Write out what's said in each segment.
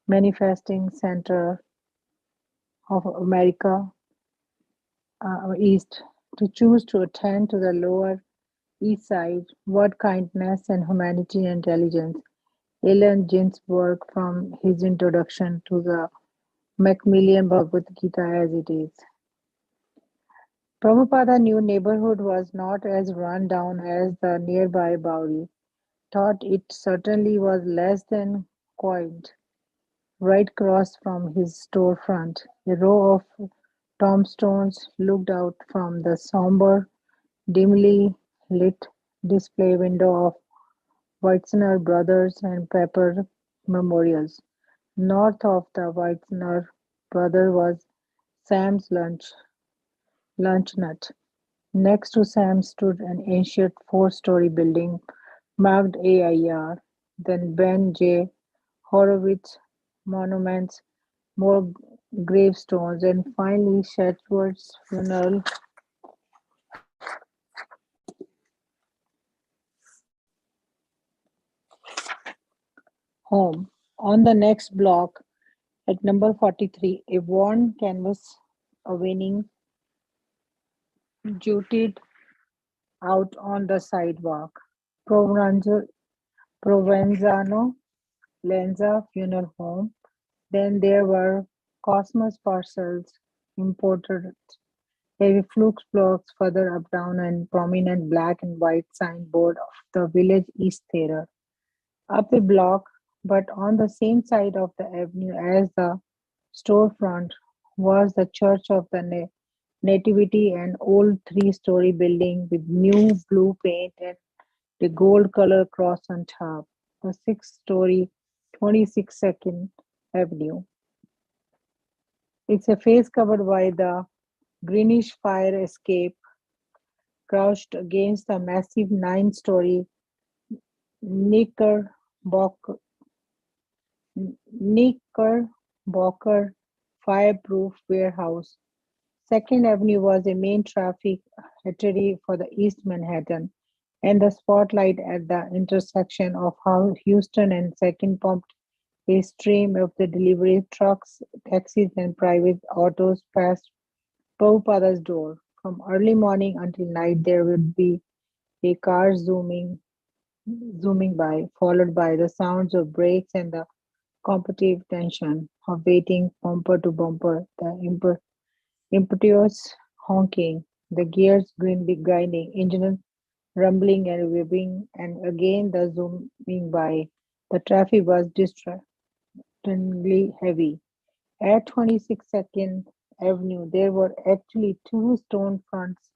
manifesting center of America East, to choose to attend to the Lower East Side, what kindness and humanity and intelligence. Alan Ginsberg from his introduction to the Macmillan Bhagavad Gita as it is. Prabhupada new neighborhood was not as run down as the nearby Bowery. Thought it certainly was less than quaint. Right across from his storefront, a row of tombstones looked out from the somber, dimly lit display window of Weitzner Brothers and Pepper Memorials. North of the Weitzner Brothers was Sam's Lunchnut. Next to Sam stood an ancient four-story building marked AIR, then Ben J. Horowitz monuments, more gravestones, and finally Shatwood's funeral home. On the next block, at number 43, a worn canvas awning jutted out on the sidewalk. Provenzano Provenzano Lenza Funeral Home. Then there were Cosmos parcels imported heavy flux blocks further up down and prominent black and white signboard of the Village East Theatre. Up a block, but on the same side of the avenue as the storefront, was the Church of the Nativity, an old three-story building with new blue paint and a gold color cross on top. The six-story, 26th Avenue. Its a face covered by the greenish fire escape crouched against the massive nine-story Knickerbocker Knickerbocker fireproof warehouse. Second Avenue was a main traffic artery for the East Manhattan, and the spotlight at the intersection of how Houston and Second pumped a stream of the delivery trucks, taxis, and private autos past Prabhupada's door. From early morning until night, there would be a car zooming by, followed by the sounds of brakes and the competitive tension of waiting bumper to bumper, the impetuous honking, the gears grinding, engine rumbling and whipping, and again the zooming by. The traffic was distractingly heavy. At 22nd Avenue, there were actually two stone fronts.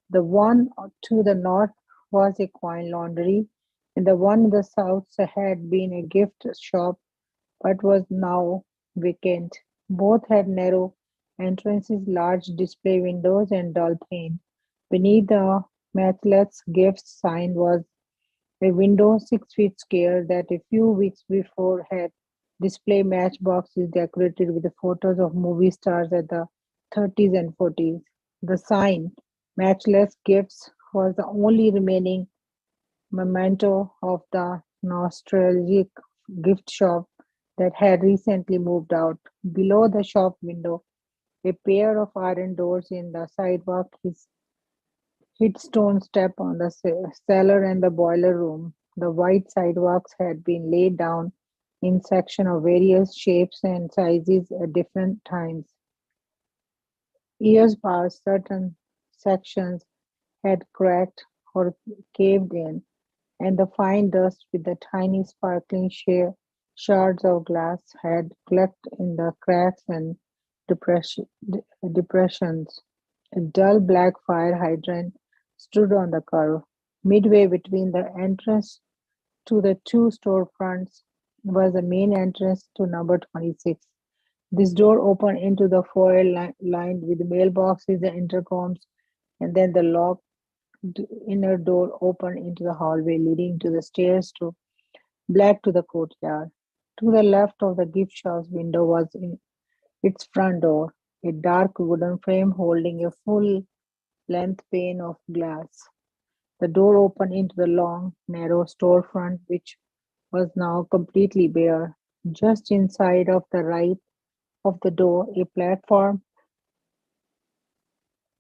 The one to the north was a coin laundry, and the one in the south had been a gift shop but was now vacant. Both had narrow entrances, large display windows, and dull paint. Beneath the Matlet's Gifts sign was a window 6 feet square that a few weeks before had display matchboxes decorated with the photos of movie stars at the 30s and 40s. The sign, Matchless Gifts, was the only remaining memento of the nostalgic gift shop that had recently moved out. Below the shop window, a pair of iron doors in the sidewalk hid stone step on the cellar and the boiler room. The white sidewalks had been laid down in sections of various shapes and sizes at different times. Years past, certain sections had cracked or caved in, and the fine dust with the tiny sparkling shards of glass had collected in the cracks and depressions. A dull black fire hydrant stood on the curve. Midway between the entrance to the two storefronts was the main entrance to number 26. This door opened into the foyer lined with mailboxes and intercoms, and then the locked inner door opened into the hallway leading to the stairs to black to the courtyard. To the left of the gift shop's window was in its front door, a dark wooden frame holding a full length pane of glass. The door opened into the long, narrow storefront, which was now completely bare. Just inside of the right of the door, a platform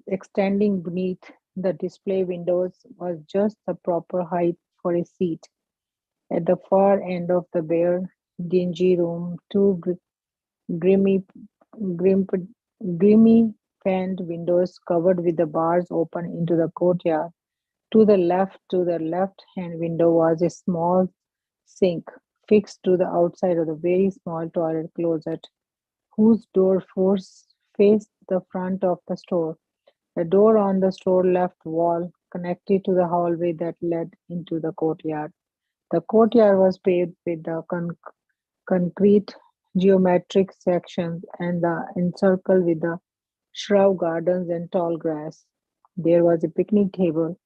extending beneath the display windows was just the proper height for a seat. At the far end of the bare, dingy room, two grimy, grim, grimy paned windows covered with the bars open into the courtyard. To the left-hand window was a small sink fixed to the outside of the very small toilet closet, whose faced the front of the store. The door on the store left wall connected to the hallway that led into the courtyard. The courtyard was paved with the concrete geometric sections and the encircled with the shrub gardens and tall grass. There was a picnic table,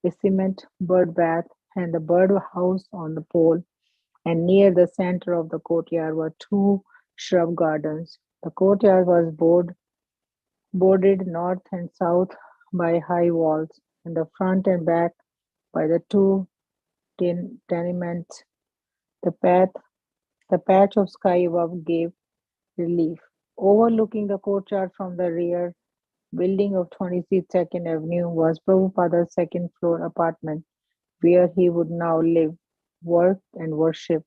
a cement bird bath, and the bird house on the pole, and near the center of the courtyard were two shrub gardens. The courtyard was bordered north and south by high walls, and the front and back by the two tenements. The path, the patch of sky above gave relief. Overlooking the courtyard from the rear building of 22nd Avenue was Prabhupada's second floor apartment, where he would now live, work, and worship.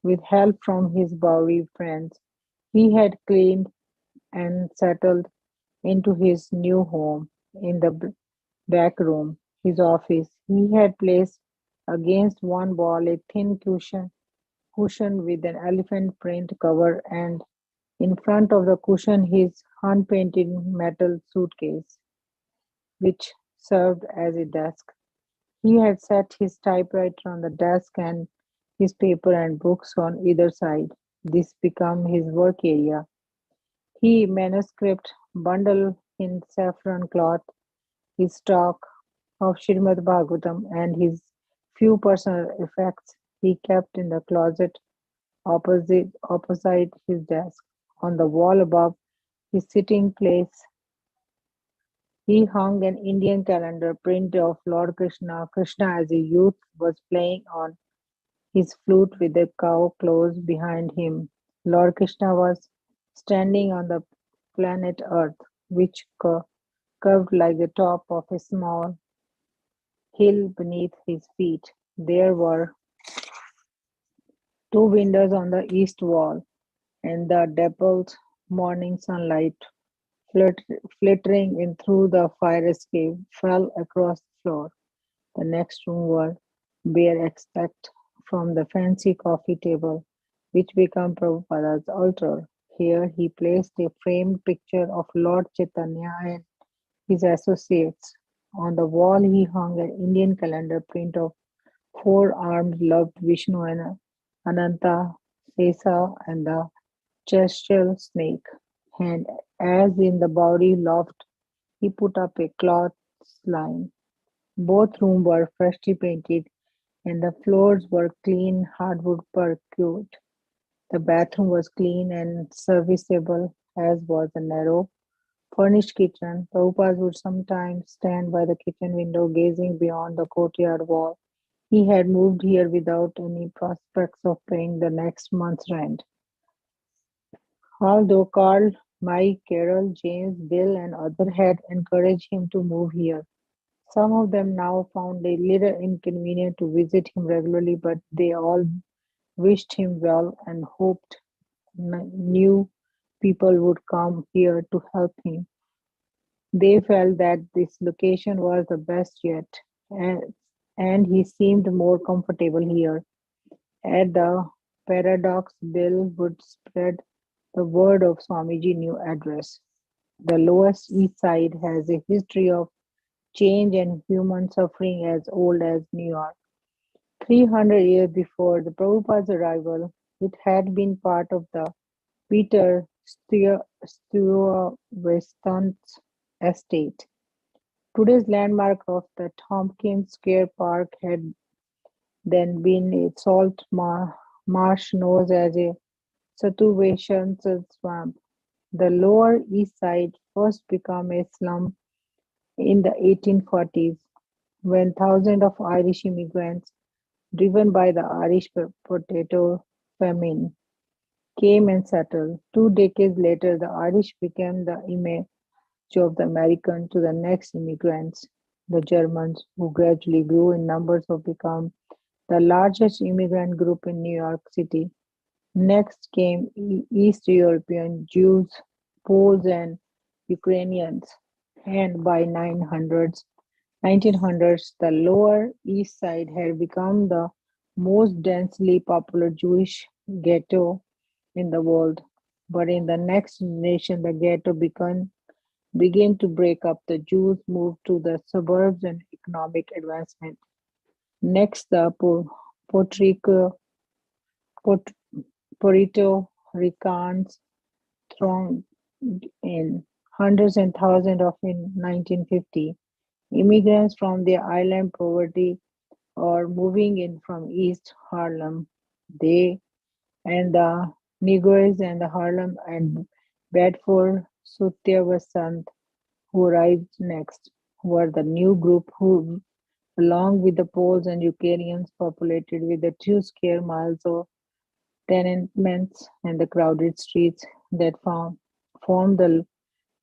With help from his Bowery friends, he had cleaned and settled into his new home in the back room, his office. He had placed against one wall a thin cushion with an elephant print cover, and in front of the cushion his unpainted metal suitcase, which served as a desk. He had set his typewriter on the desk and his paper and books on either side. This became his work area. He manuscript bundle in saffron cloth, his stock of Srimad Bhagavatam, and his few personal effects he kept in the closet opposite his desk. On the wall above his sitting place, he hung an Indian calendar print of Lord Krishna. Krishna, as a youth, was playing on his flute with a cow close behind him. Lord Krishna was standing on the planet Earth, which curved like the top of a small hill beneath his feet. There were two windows on the east wall, and the dappled morning sunlight filtering in through the fire escape fell across the floor. The next room was bare except from the fancy coffee table, which became Prabhupada's altar. Here he placed a framed picture of Lord Chaitanya and his associates. On the wall he hung an Indian calendar print of four-armed Lord Vishnu and Ananta, Sesa, and the terrestrial snake. And as in the body loft, he put up a cloth line. Both rooms were freshly painted, and the floors were clean hardwood parquet. The bathroom was clean and serviceable, as was the narrow, furnished kitchen. Prabhupada would sometimes stand by the kitchen window gazing beyond the courtyard wall. He had moved here without any prospects of paying the next month's rent. Although Carl, Mike, Carol, James, Bill, and others had encouraged him to move here, some of them now found it little inconvenient to visit him regularly, but they all wished him well and hoped new people would come here to help him. They felt that this location was the best yet, and, and he seemed more comfortable here. At the Paradox, Bill would spread the word of Swamiji's new address. The lowest east side has a history of change and human suffering as old as New York. 300 years before the Prabhupada's arrival, it had been part of the Peter Stuyvesant's estate. Today's landmark of the Tompkins Square Park had then been a salt marsh known as a Stuyvesant's swamp. The Lower East Side first became a slum in the 1840s when thousands of Irish immigrants, driven by the Irish potato famine, came and settled. 2 decades later, the Irish became the image of the American to the next immigrants, the Germans, who gradually grew in numbers to become the largest immigrant group in New York City. Next came East European Jews, Poles, and Ukrainians, and by 1900s, the Lower East Side had become the most densely popular Jewish ghetto in the world. But in the next generation, the ghetto began to break up. The Jews moved to the suburbs and economic advancement. Next, the Port- Puerto Ricans thronged in hundreds and thousands of in 1950. Immigrants from the island poverty or moving in from East Harlem. They and the Negroes and the Harlem and Bedford Sutyavasant, who arrived next, were the new group who, along with the Poles and Ukrainians, populated with the 2 square miles of tenements and the crowded streets that formed the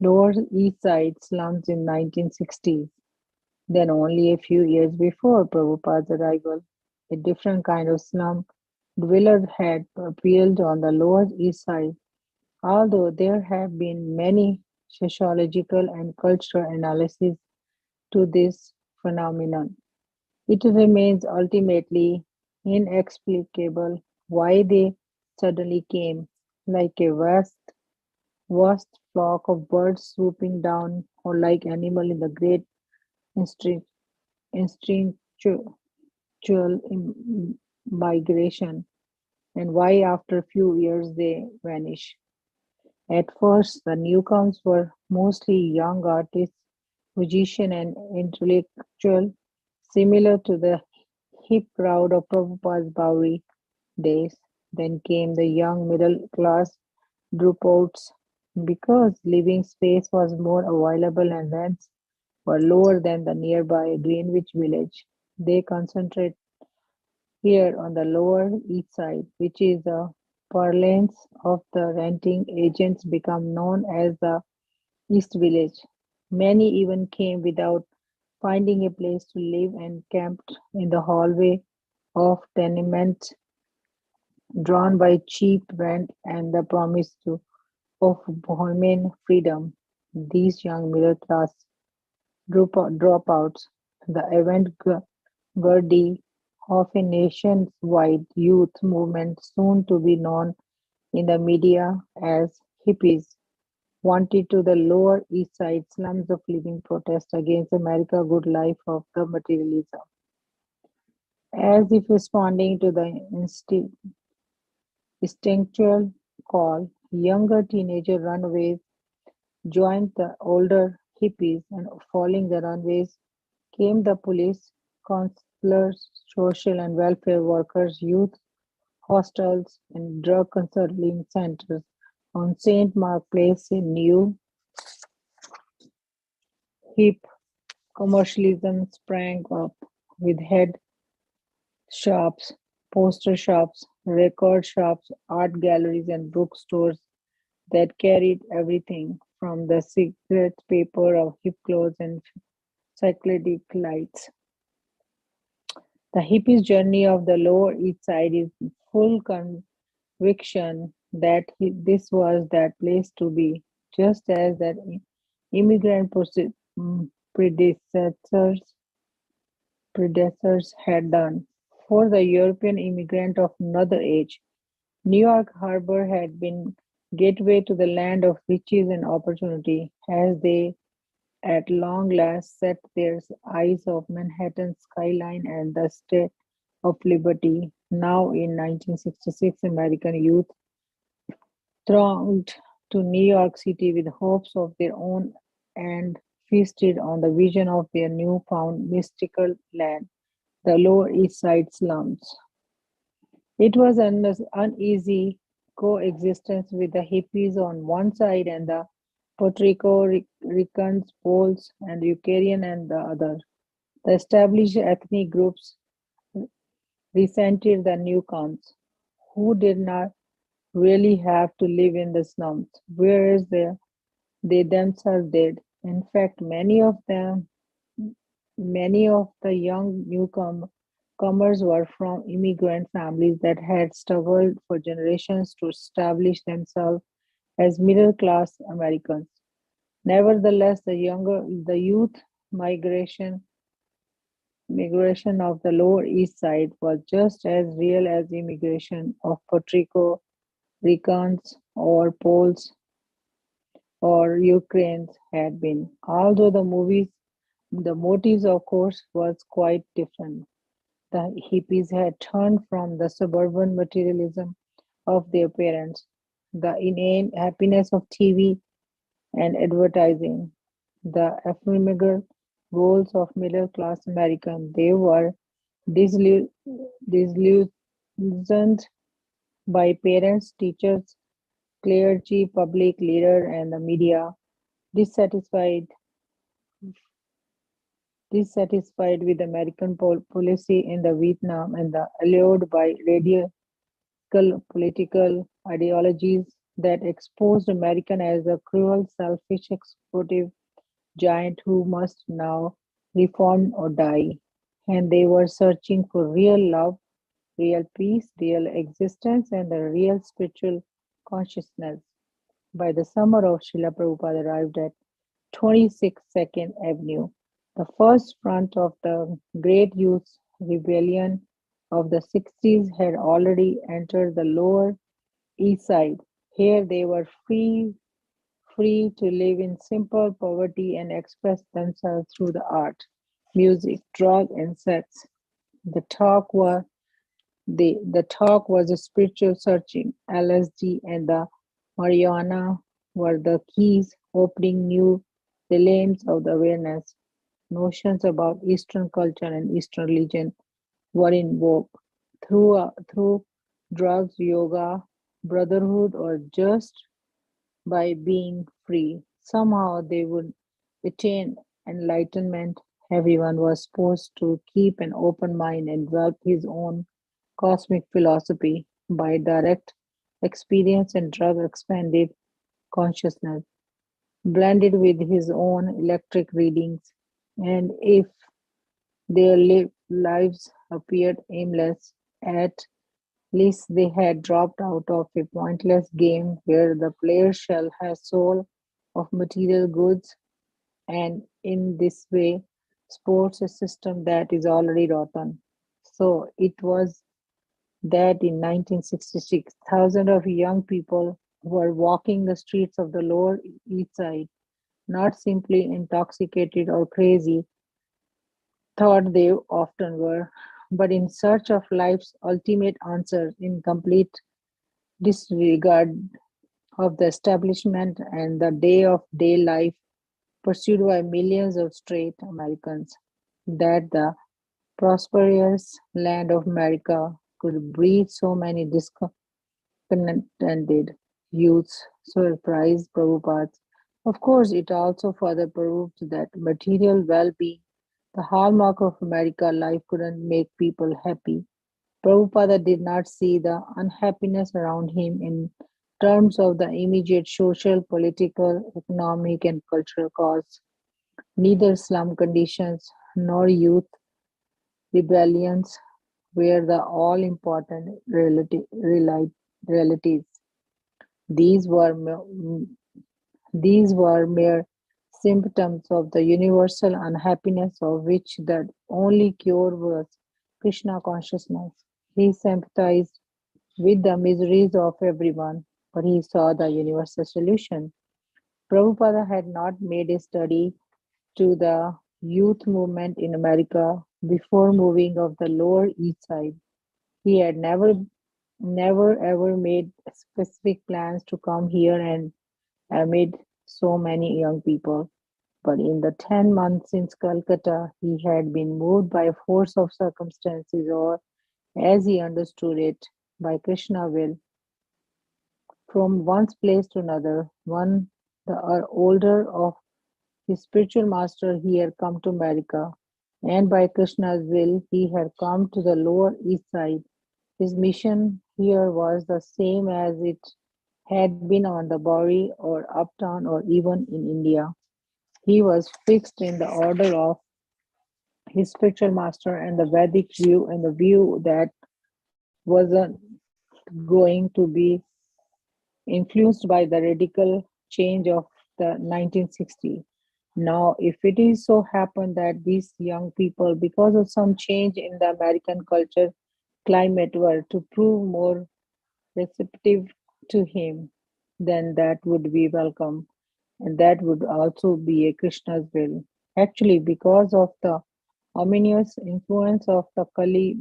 Lower East Side slums in 1960s. Then only a few years before Prabhupada's arrival, a different kind of slum dweller had appeared on the Lower East Side. Although there have been many sociological and cultural analyses to this phenomenon, it remains ultimately inexplicable why they suddenly came, like a vast flock of birds swooping down, or like animal in the great instinct, instinctual migration, and why after a few years they vanish. At first, the newcomers were mostly young artists, musicians, and intellectuals, similar to the hip crowd of Prabhupada's Bowery days. Then came the young middle class dropouts. Because living space was more available and rents were lower than the nearby Greenwich Village. They concentrate here on the Lower East Side, which is the parlance of the renting agents become known as the East Village. Many even came without finding a place to live and camped in the hallway of tenements drawn by cheap rent and the promise of bohemian freedom. These young middle class dropouts, the avant-garde of a nationwide youth movement soon to be known in the media as hippies, wanted to the Lower East Side slums of living protest against America's good life of the materialism. As if responding to the instinctual call, younger teenager runaways joined the older hippies, and following the runaways came the police, counselors, social and welfare workers, youth hostels, and drug counseling centers. On St. Mark Place, a new hip commercialism sprang up with head shops, poster shops, record shops, art galleries, and bookstores that carried everything from the cigarette paper of hip clothes and psychedelic lights. The hippies' journey of the Lower East Side is full conviction that this was that place to be, just as that immigrant predecessors had done. For the European immigrant of another age, New York Harbor had been gateway to the land of riches and opportunity as they at long last set their eyes of Manhattan skyline and the State of Liberty. Now in 1966, American youth thronged to New York City with hopes of their own and feasted on the vision of their newfound mystical land, the Lower East Side slums. It was an uneasy coexistence with the hippies on one side and the Ricans, Poles, and Ukrainian on the other. The established ethnic groups resented the newcomers, who did not really have to live in the slums, whereas they themselves did. In fact, many of the young newcomers were from immigrant families that had struggled for generations to establish themselves as middle class Americans. Nevertheless, the youth migration migration of the Lower East Side was just as real as immigration of Puerto Ricans or Poles or Ukrainians had been. Although the motives, of course, was quite different. The hippies had turned from the suburban materialism of their parents, the inane happiness of TV and advertising, the ephemeral goals of middle class Americans. They were disillu- disillusioned by parents, teachers, clergy, public leader, and the media, dissatisfied dissatisfied with American policy in the Vietnam and allured by radical political ideologies that exposed American as a cruel, selfish, exploitive giant who must now reform or die. And they were searching for real love, real peace, real existence, and a real spiritual consciousness. By the summer of Srila Prabhupada arrived at 26 Second Avenue, the first front of the Great Youth Rebellion of the 60s had already entered the Lower East Side. Here they were free to live in simple poverty and express themselves through the art, music, drug, and sex. The talk was the talk was a spiritual searching. LSD and the marijuana were the keys, opening new realms of the awareness. Notions about Eastern culture and Eastern religion were in vogue. Through drugs, yoga, brotherhood, or just by being free. Somehow they would attain enlightenment. Everyone was supposed to keep an open mind and develop his own cosmic philosophy by direct experience and drug expanded consciousness, blended with his own electric readings. And if their lives appeared aimless, at least they had dropped out of a pointless game where the player shall have soul of material goods, and in this way sports a system that is already rotten. So it was that in 1966, thousands of young people were walking the streets of the Lower East Side, not simply intoxicated or crazy, thought they often were, but in search of life's ultimate answer in complete disregard of the establishment and the day of day life pursued by millions of straight Americans, that the prosperous land of America could breed so many discontented youths surprised Prabhupada. Of course, it also further proved that material well being, the hallmark of America life, couldn't make people happy. Prabhupada did not see the unhappiness around him in terms of the immediate social, political, economic, and cultural cause. Neither slum conditions nor youth rebellions were the all important realities. These were, these were mere symptoms of the universal unhappiness of which the only cure was Krishna consciousness. He sympathized with the miseries of everyone, but he saw the universal solution. Prabhupada had not made a study to the youth movement in America before moving of the Lower East Side. He had never ever made specific plans to come here and amid so many young people. But in the 10 months since Calcutta, he had been moved by a force of circumstances, or as he understood it, by Krishna will, from one place to another. One, the older of his spiritual master, he had come to America, and by Krishna's will, he had come to the Lower East Side. His mission here was the same as it had been on the Bowery or Uptown or even in India. He was fixed in the order of his spiritual master and the Vedic view, and the view that wasn't going to be influenced by the radical change of the 1960s. Now, if it is so happened that these young people, because of some change in the American culture climate, were to prove more receptive to him, then that would be welcome, and that would also be a Krishna's will. Actually, because of the ominous influence of the Kali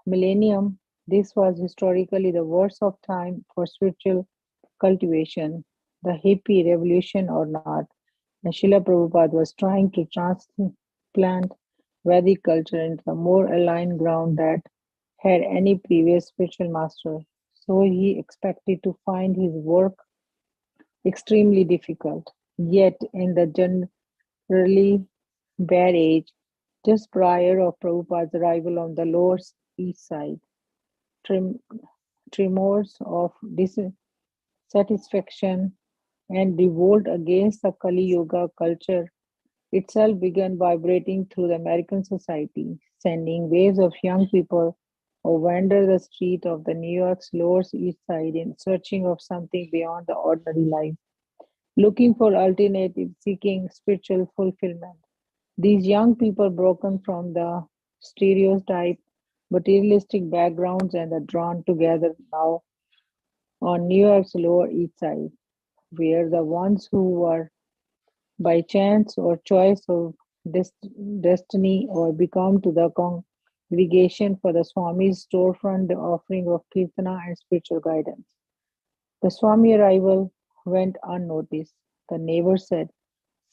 millennium, this was historically the worst of time for spiritual cultivation, the hippie revolution or not. And Srila Prabhupada was trying to transplant Vedic culture into a more aligned ground that had any previous spiritual master. So he expected to find his work extremely difficult. Yet, in the generally bad age, just prior of Prabhupada's arrival on the Lower East Side, trem- tremors of dissatisfaction and revolt against the Kali Yuga culture itself began vibrating through the American society, sending waves of young people who wander the street of the New York's Lower East Side in searching of something beyond the ordinary life, looking for alternative, seeking spiritual fulfillment. These young people, broken from the stereotype materialistic backgrounds and are drawn together now on New York's Lower East Side, were the ones who were by chance or choice of destiny or become to the congregation for the Swami's storefront the offering of kirtana and spiritual guidance. The Swami arrival went unnoticed. The neighbor said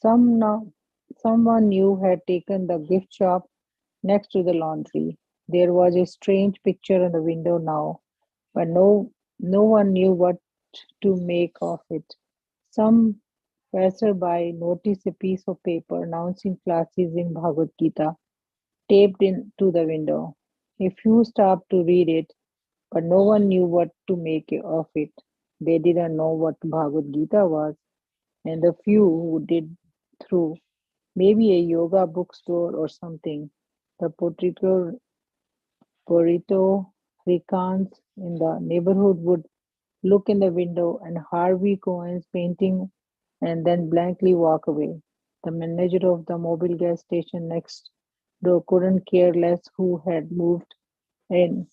some someone new had taken the gift shop next to the laundry. There was a strange picture on the window now, but no one knew what to make of it. Some passerby noticed a piece of paper announcing classes in Bhagavad Gita taped into the window. A few stopped to read it, but no one knew what to make of it. They didn't know what Bhagavad Gita was, and the few who did through maybe a yoga bookstore or something. The Puerto Ricans in the neighborhood would look in the window and Harvey Cohen's painting and then blankly walk away. The manager of the mobile gas station next door couldn't care less who had moved in.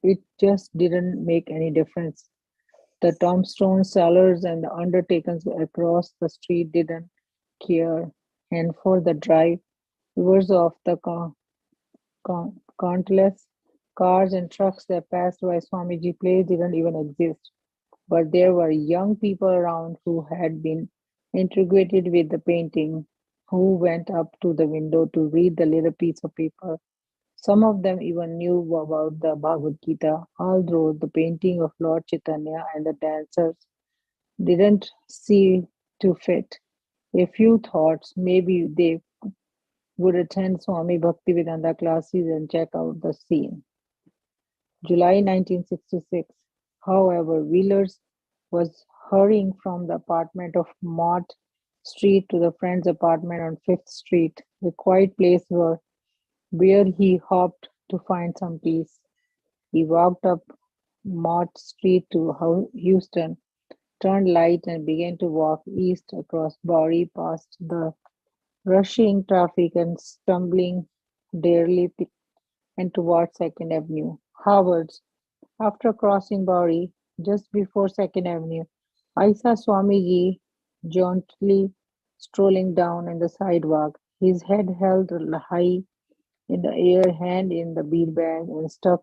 It just didn't make any difference. The tombstone sellers and the undertakers across the street didn't care. And for the drivers of the countless cars and trucks that passed by Swamiji place didn't even exist. But there were young people around who had been integrated with the painting, who went up to the window to read the little piece of paper. Some of them even knew about the Bhagavad Gita, although the painting of Lord Chaitanya and the dancers didn't see to fit. A few thoughts maybe they would attend Swami Bhaktivedanta classes and check out the scene. July 1966. However, Wheelers was hurrying from the apartment of Mott Street to the friend's apartment on Fifth Street, a quiet place where he hoped to find some peace. He walked up Mott Street to Houston, turned right, and began to walk east across Bowery past the rushing traffic and stumbling derelict and towards Second Avenue. Howards, after crossing Bowery, just before Second Avenue, I saw Swamiji jauntily strolling down on the sidewalk, his head held high in the air, hand in the bead bag, and struck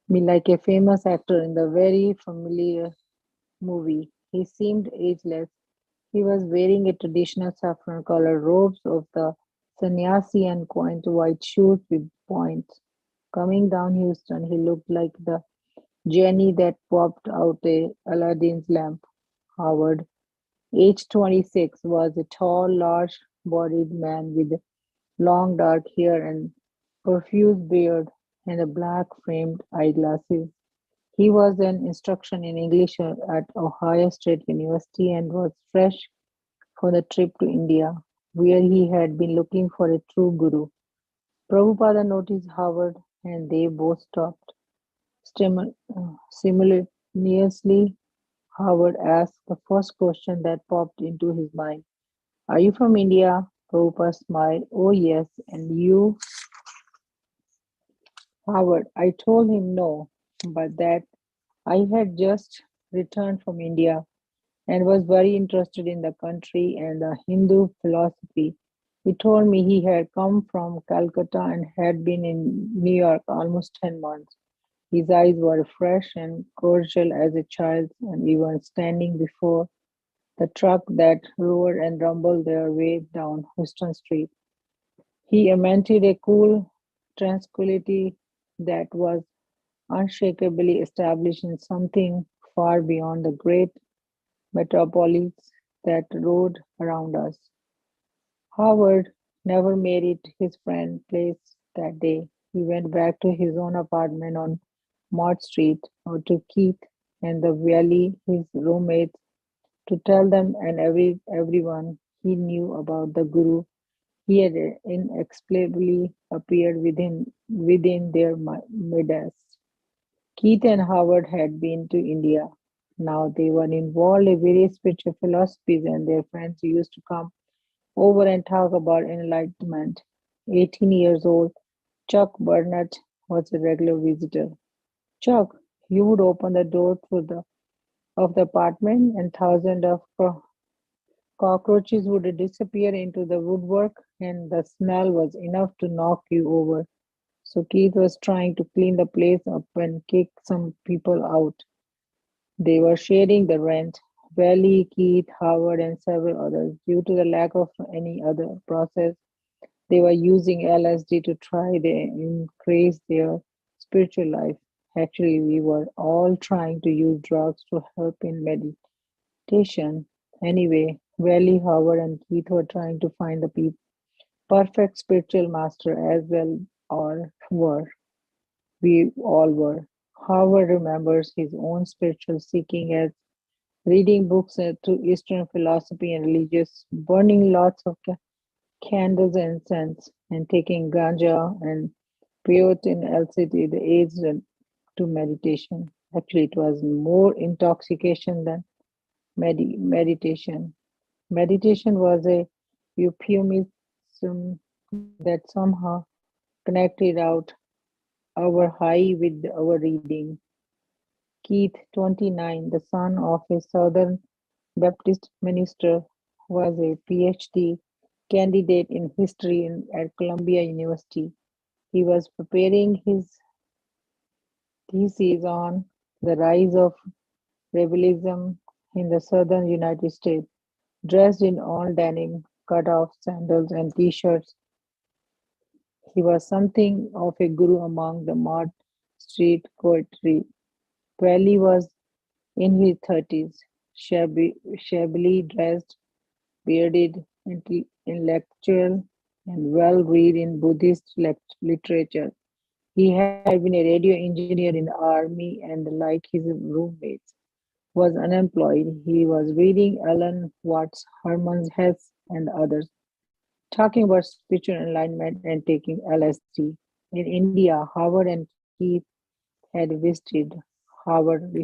me like a famous actor in the very familiar movie. He seemed ageless. He was wearing a traditional saffron colored robes of the sannyasi and quaint white shoes with points. Coming down Houston, he looked like the genie that popped out a Aladdin's lamp. Howard, age 26, was a tall, large-bodied man with long dark hair and profuse beard. and the black framed eyeglasses. He was an instructor in English at Ohio State University and was fresh for the trip to India, where he had been looking for a true guru. Prabhupada noticed Howard and they both stopped. Simultaneously, Howard asked the first question that popped into his mind. Are you from India? Prabhupada smiled. Oh, yes. And you, Howard? I told him no, but that I had just returned from India and was very interested in the country and the Hindu philosophy. He told me he had come from Calcutta and had been in New York almost 10 months. His eyes were fresh and cordial as a child's, and even standing before the truck that roared and rumbled their way down Houston Street, he emitted a cool tranquility that was unshakably established in something far beyond the great metropolis that rode around us. Howard never made it his friend's place that day. He went back to his own apartment on Mott Street or to Keith and the Valley, his roommates, to tell them and everyone he knew about the Guru. He had inexplicably appeared within their midst. Keith and Howard had been to India. Now they were involved in various spiritual philosophies, and their friends used to come over and talk about enlightenment. 18 years old, Chuck Burnett was a regular visitor. Chuck, you would open the door of the apartment, and thousands of cockroaches would disappear into the woodwork, and the smell was enough to knock you over. So Keith was trying to clean the place up and kick some people out. They were sharing the rent. Valley, Keith, Howard, and several others. Due to the lack of any other process, they were using LSD to try to increase their spiritual life. Actually, we were all trying to use drugs to help in meditation. Anyway, Valley, Howard, and Keith were trying to find the perfect spiritual master as well, or were. We all were. Howard remembers his own spiritual seeking as reading books to Eastern philosophy and religious, burning lots of candles and incense, and taking ganja and peyote in LCD, the aids to meditation. Actually, it was more intoxication than meditation. Meditation was a euphemism that somehow connected out our high with our reading. Keith, 29, the son of a Southern Baptist minister, was a PhD candidate in history at Columbia University. He was preparing his thesis on the rise of rebellism in the southern United States. Dressed in all denim, cut-off sandals and t-shirts, he was something of a guru among the Mott Street coterie. Valley was in his 30s, shabbily dressed, bearded, intellectual, and well-read in Buddhist literature. He had been a radio engineer in the army and, like his roommates, was unemployed. He was reading Alan Watts, Herman Hesse, and others, talking about spiritual enlightenment and taking LSD. In India, Howard and Keith had visited Howard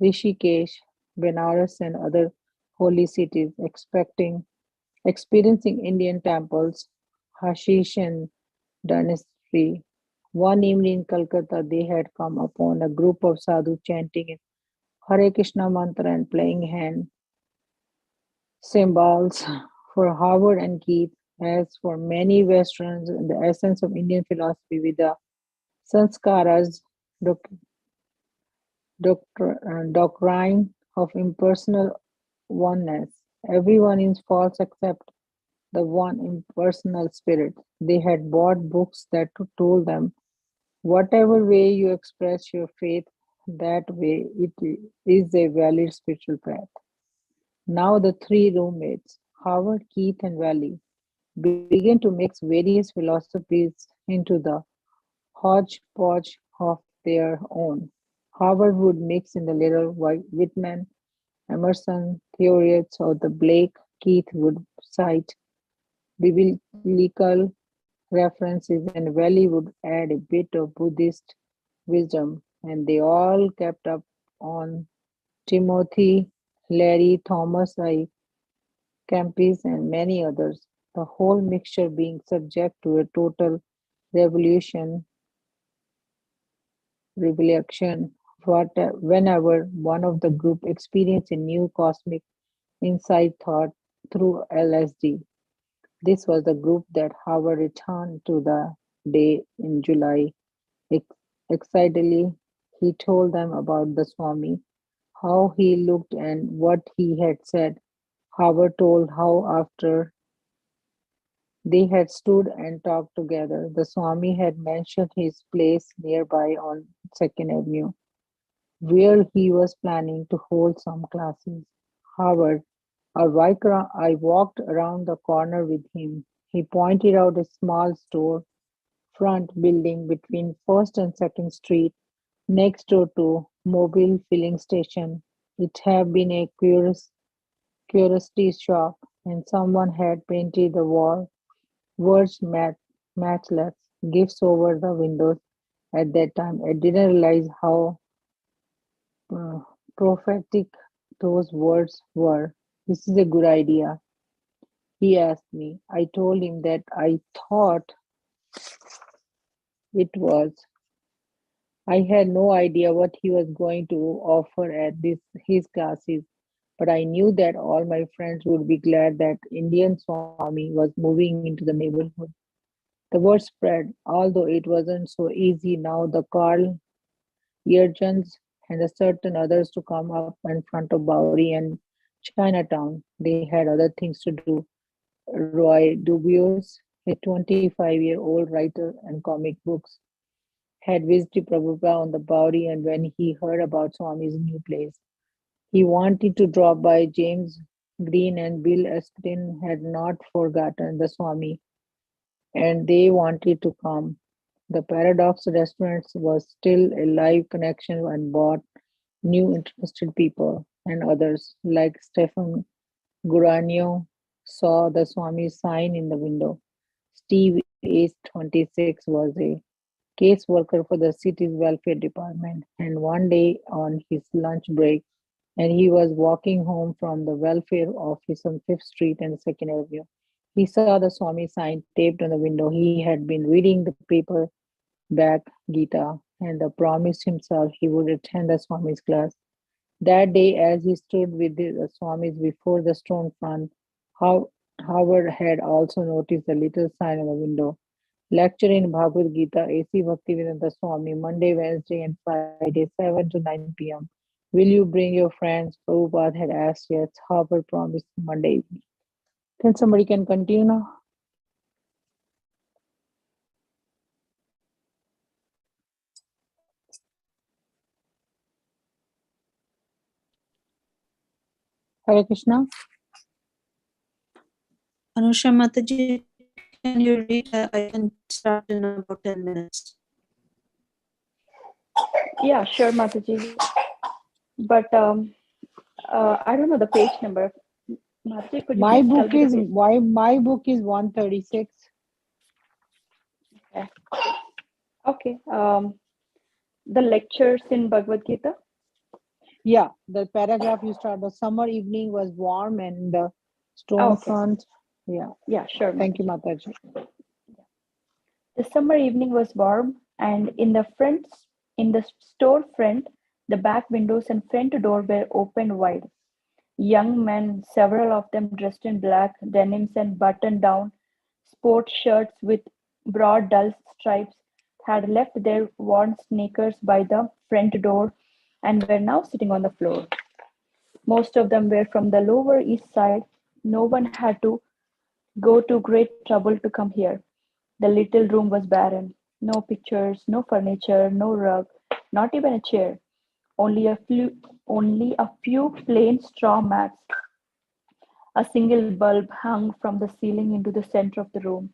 Rishikesh, Benares, and other holy cities, experiencing Indian temples, hashish, and dentistry. One evening in Calcutta, they had come upon a group of sadhus chanting Hare Krishna mantra and playing hand cymbals. For Howard and Keith, as for many Westerns, the essence of Indian philosophy with the sanskaras, doctrine of impersonal oneness. Everyone is false except the one impersonal spirit. They had bought books that told them whatever way you express your faith, that way it is a valid spiritual path. Now the three roommates, Howard, Keith, and Valley, began to mix various philosophies into the hodgepodge of their own. Howard would mix in the little Whitman, Emerson theorists of the Blake. Keith would cite biblical references, and Valley would add a bit of Buddhist wisdom, and they all kept up on Timothy, Larry, Thomas I. Kempis, and many others, the whole mixture being subject to a total revolution revelation whenever one of the group experienced a new cosmic insight thought through LSD. This was the group that Howard returned to the day in July. Ex- Excitedly, he told them about the Swami, how he looked and what he had said. Howard told how after they had stood and talked together, the Swami had mentioned his place nearby on Second Avenue, where he was planning to hold some classes. Howard, I walked around the corner with him. He pointed out a small store front building between First and Second Street, next door to Mobile Filling Station. It had been a curiosity shop, and someone had painted the wall words matchless gifts over the windows. At that time, I didn't realize how uh, prophetic those words were. This is a good idea, he asked me. I told him that I thought it was. I had no idea what he was going to offer at his classes, but I knew that all my friends would be glad that Indian Swami was moving into the neighborhood. The word spread, although it wasn't so easy now. The Carl Jurgens and a certain others to come up in front of Bowery and Chinatown. They had other things to do. Roy Dubois, a 25-year-old writer and comic books, had visited Prabhupada on the Bowery, and when he heard about Swami's new place, he wanted to drop by. James Green and Bill Espin had not forgotten the Swami, and they wanted to come. The Paradox Restaurants was still a live connection and brought new interested people, and others like Stephen Guranio saw the Swami's sign in the window. Steve, age 26, was a caseworker for the city's welfare department, and one day on his lunch break, and he was walking home from the welfare office on Fifth Street and Second Avenue. He saw the Swami sign taped on the window. He had been reading the paper back Gita and promised himself he would attend the Swami's class. That day, as he stood with the Swamis before the stone front, Howard had also noticed the little sign on the window. Lecture in Bhagavad Gita, A.C. Bhaktivedanta Swami, Monday, Wednesday, and Friday, 7 to 9 p.m. Will you bring your friends? Prabhupada had asked. Yes, Howard promised Monday evening. Then somebody can continue now. Hare Krishna. Anusha Mataji, can you read? I can start in about 10 minutes. Yeah, sure, Mataji. But I don't know the page number. Mataji, could you My please tell book me the is page? my book is 136. Okay. Okay. The lectures in Bhagavad Gita. Yeah, the paragraph you start. The summer evening was warm and the stone Okay. front. Yeah. Yeah, sure. Thank you, Mataji. Mataji. The summer evening was warm, and in the store front, the back windows and front door were opened wide. Young men, several of them dressed in black denims and button-down sport shirts with broad dull stripes, had left their worn sneakers by the front door and were now sitting on the floor. Most of them were from the Lower East Side. No one had to go to great trouble to come here. The little room was barren. No pictures, no furniture, no rug, not even a chair. Only a few plain straw mats. A single bulb hung from the ceiling into the center of the room.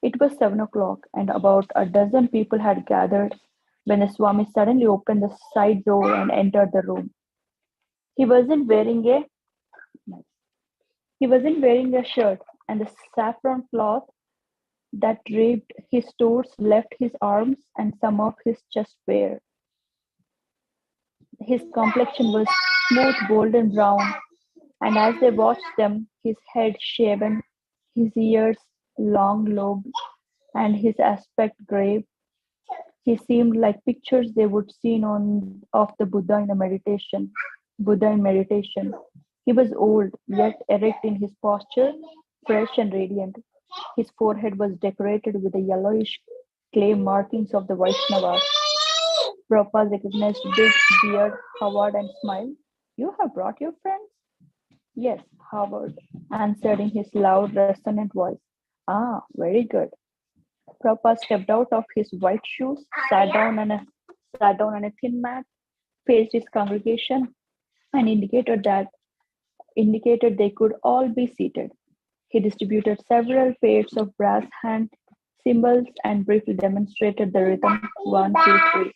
It was 7 o'clock, and about a dozen people had gathered when the Swami suddenly opened the side door and entered the room. He wasn't wearing a he wasn't wearing a shirt, and the saffron cloth that draped his torso left his arms and some of his chest bare. His complexion was smooth golden brown, and as they watched them, his head shaven, his ears long lobed, and his aspect grave, he seemed like pictures they would seen on of the Buddha in a meditation. Buddha in meditation. He was old, yet erect in his posture, fresh and radiant. His forehead was decorated with the yellowish clay markings of the Vaishnavas. Prabhupada recognized big beard, Howard, and smiled. You have brought your friends? Yes, Howard answered in his loud, resonant voice. Ah, very good. Prabhupada stepped out of his white shoes, sat down on a thin mat, faced his congregation, and indicated they could all be seated. He distributed several pairs of brass hand cymbals and briefly demonstrated the rhythm 1, 2, 3.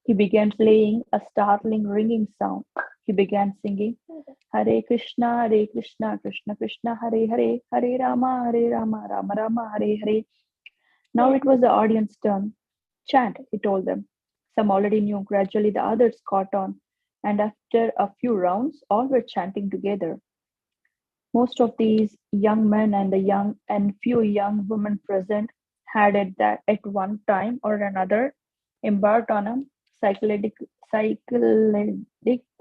He began playing a startling ringing sound. He began singing Hare Krishna, Krishna Krishna, Hare Hare, Hare Rama, Rama Rama, Hare Hare. Now it was the audience's turn. Chant, he told them. Some already knew. Gradually the others caught on, and after a few rounds, all were chanting together. Most of these young men and few young women present had at one time or another embarked on a psychedelic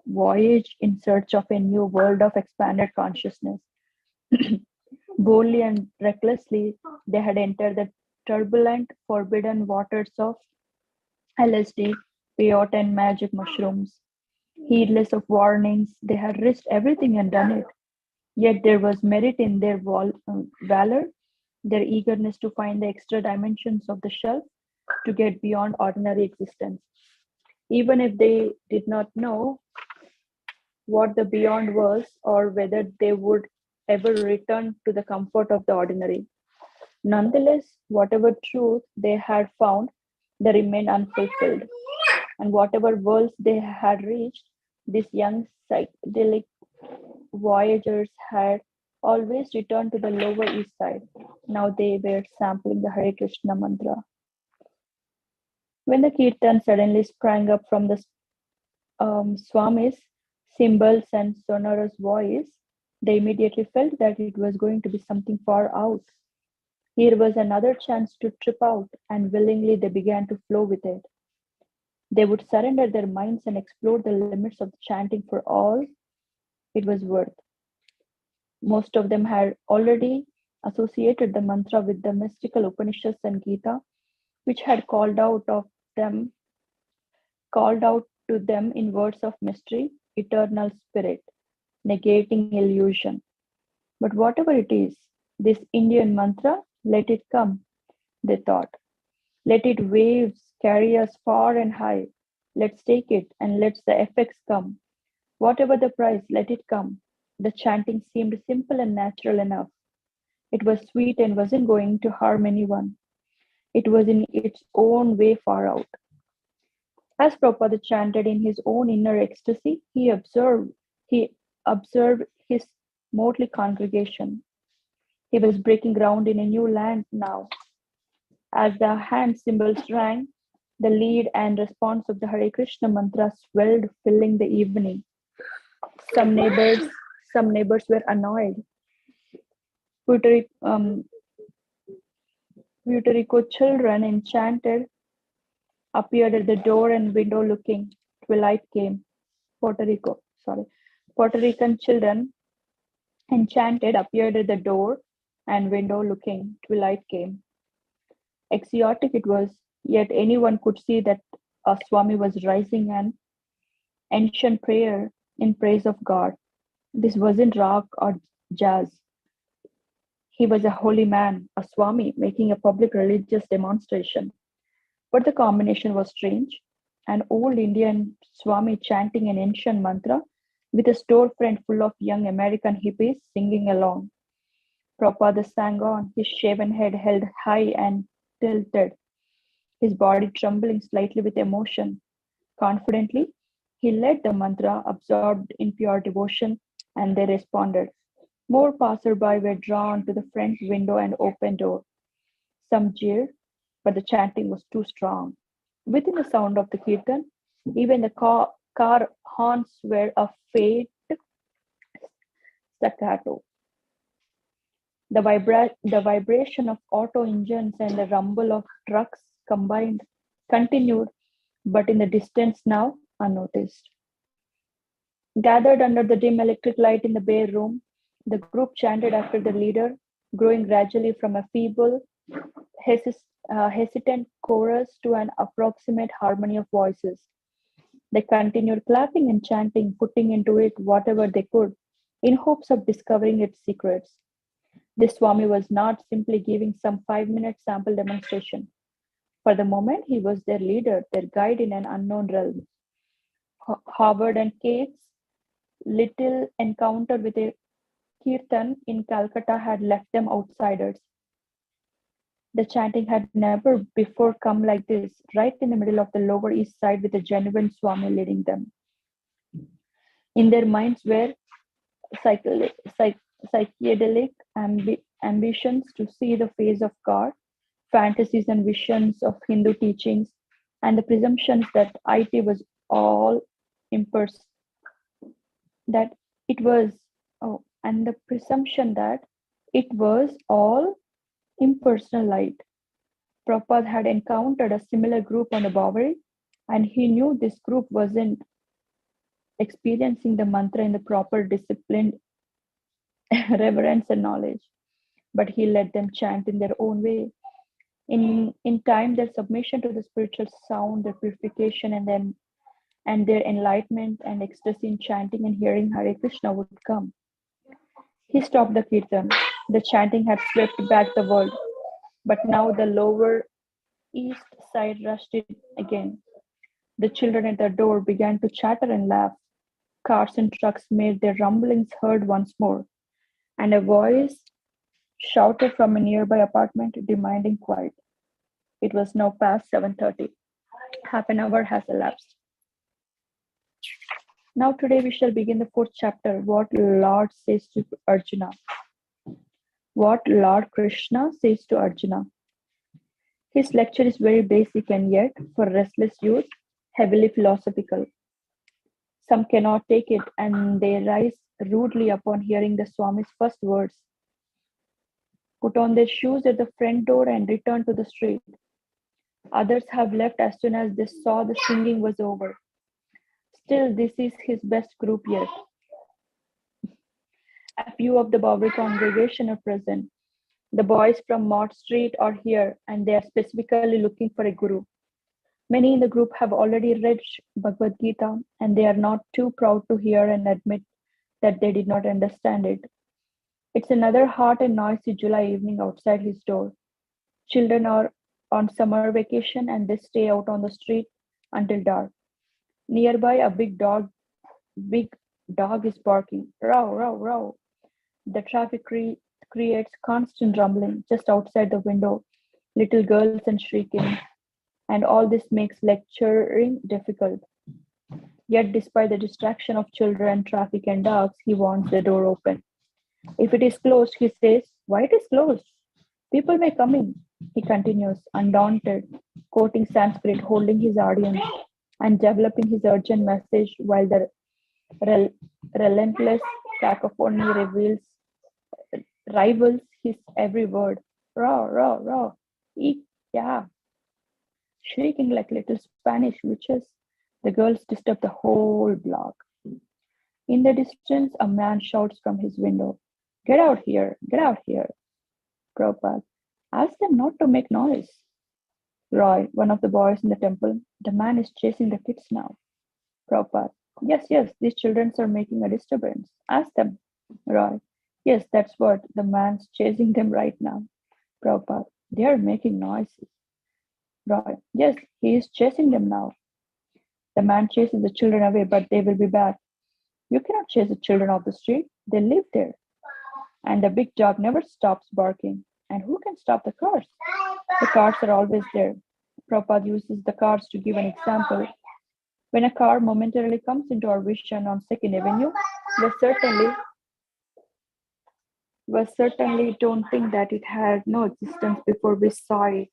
voyage in search of a new world of expanded consciousness. Boldly and recklessly, they had entered the turbulent, forbidden waters of LSD, peyote, and magic mushrooms. Heedless of warnings, they had risked everything and done it. Yet there was merit in their valor, their eagerness to find the extra dimensions of the shelf, to get beyond ordinary existence. Even if they did not know what the beyond was or whether they would ever return to the comfort of the ordinary. Nonetheless, whatever truth they had found, they remained unfulfilled. And whatever worlds they had reached, these young psychedelic voyagers had always returned to the lower east side. Now they were sampling the Hare Krishna mantra. When the kirtan suddenly sprang up from the Swami's cymbals and sonorous voice, they immediately felt that it was going to be something far out. Here was another chance to trip out, and willingly they began to flow with it. They would surrender their minds and explore the limits of the chanting for all it was worth. Most of them had already associated the mantra with the mystical Upanishads and Gita, which had called out to them in words of mystery, eternal spirit, negating illusion. But whatever it is, this Indian mantra, let it come, they thought. Let it waves carry us far and high. Let's take it and let the effects come. Whatever the price, let it come. The chanting seemed simple and natural enough. It was sweet and wasn't going to harm anyone. It was in its own way far out. As Prabhupada chanted in his own inner ecstasy, he observed his motley congregation. He was breaking ground in a new land now. As the hand cymbals rang, the lead and response of the Hare Krishna mantra swelled, filling the evening. Some neighbors were annoyed. Puerto Rico children enchanted appeared at the door and window looking. Twilight came. Puerto Rican children enchanted appeared at the door and window looking. Twilight came. Exotic it was, yet anyone could see that a Swami was rising an ancient prayer in praise of God. This wasn't rock or jazz. He was a holy man, a Swami, making a public religious demonstration. But the combination was strange. An old Indian Swami chanting an ancient mantra with a storefront full of young American hippies singing along. Prabhupada sang on, his shaven head held high and tilted, his body trembling slightly with emotion. Confidently, he led the mantra, absorbed in pure devotion, and they responded. More passerby were drawn to the front window and open door. Some jeered, but the chanting was too strong. Within the sound of the kirtan, even the car horns were a faint staccato. The vibration of auto engines and the rumble of trucks continued, but in the distance now unnoticed. Gathered under the dim electric light in the bare room, the group chanted after the leader, growing gradually from a feeble, hesitant chorus to an approximate harmony of voices. They continued clapping and chanting, putting into it whatever they could, in hopes of discovering its secrets. This Swami was not simply giving some 5-minute sample demonstration. For the moment, he was their leader, their guide in an unknown realm. Howard and Kate's little encounter with a kirtan in Calcutta had left them outsiders. The chanting had never before come like this, right in the middle of the Lower East Side with a genuine Swami leading them. In their minds were psychedelic ambitions to see the face of God, fantasies and visions of Hindu teachings, and the presumptions that it was all impersonal. That it was, and the presumption that it was all impersonal light. Prabhupada had encountered a similar group on the Bowery, and he knew this group wasn't experiencing the mantra in the proper disciplined reverence and knowledge, but he let them chant in their own way. In time, their submission to the spiritual sound, their purification, and their enlightenment and ecstasy in chanting and hearing Hare Krishna would come. He stopped the kirtan. The chanting had swept back the world, but now the Lower East Side rushed it again. The children at the door began to chatter and laugh. Cars and trucks made their rumblings heard once more, and a voice shouted from a nearby apartment demanding quiet. It was now past 7:30. Half an hour has elapsed. Now today we shall begin the 4th chapter, what Lord says to Arjuna. What Lord Krishna says to Arjuna. His lecture is very basic and yet, for restless youth, heavily philosophical. Some cannot take it and they rise rudely upon hearing the Swami's first words. Put on their shoes at the front door and return to the street. Others have left as soon as they saw the singing was over. Still, this is his best group yet. A few of the Bowery congregation are present. The boys from Mott Street are here and they are specifically looking for a guru. Many in the group have already read Bhagavad Gita and they are not too proud to hear and admit that they did not understand it. It's another hot and noisy July evening outside his door. Children are on summer vacation and they stay out on the street until dark. Nearby, a big dog is barking. Row, row, row. The traffic creates constant rumbling just outside the window, little girls and shrieking, and all this makes lecturing difficult. Yet, despite the distraction of children, traffic, and dogs, he wants the door open. If it is closed, he says, why it is closed? People may come in. He continues, undaunted, quoting Sanskrit, holding his audience, and developing his urgent message while the relentless cacophony rivals his every word. Raw, raw, raw. Eek, yeah. Shrieking like little Spanish witches, the girls disturb the whole block. In the distance, a man shouts from his window, get out here, get out here. Prabhupada, ask them not to make noise. Roy, one of the boys in the temple, the man is chasing the kids now. Prabhupada, yes, these children are making a disturbance. Ask them. Roy, yes, that's what, the man's chasing them right now. Prabhupada, they are making noises. Roy, yes, he is chasing them now. The man chases the children away, but they will be back. You cannot chase the children off the street. They live there. and the big dog never stops barking. And who can stop the cars? The cars are always there. Prabhupada uses the cars to give an example. When a car momentarily comes into our vision on 2nd Avenue, we certainly don't think that it had no existence before we saw it,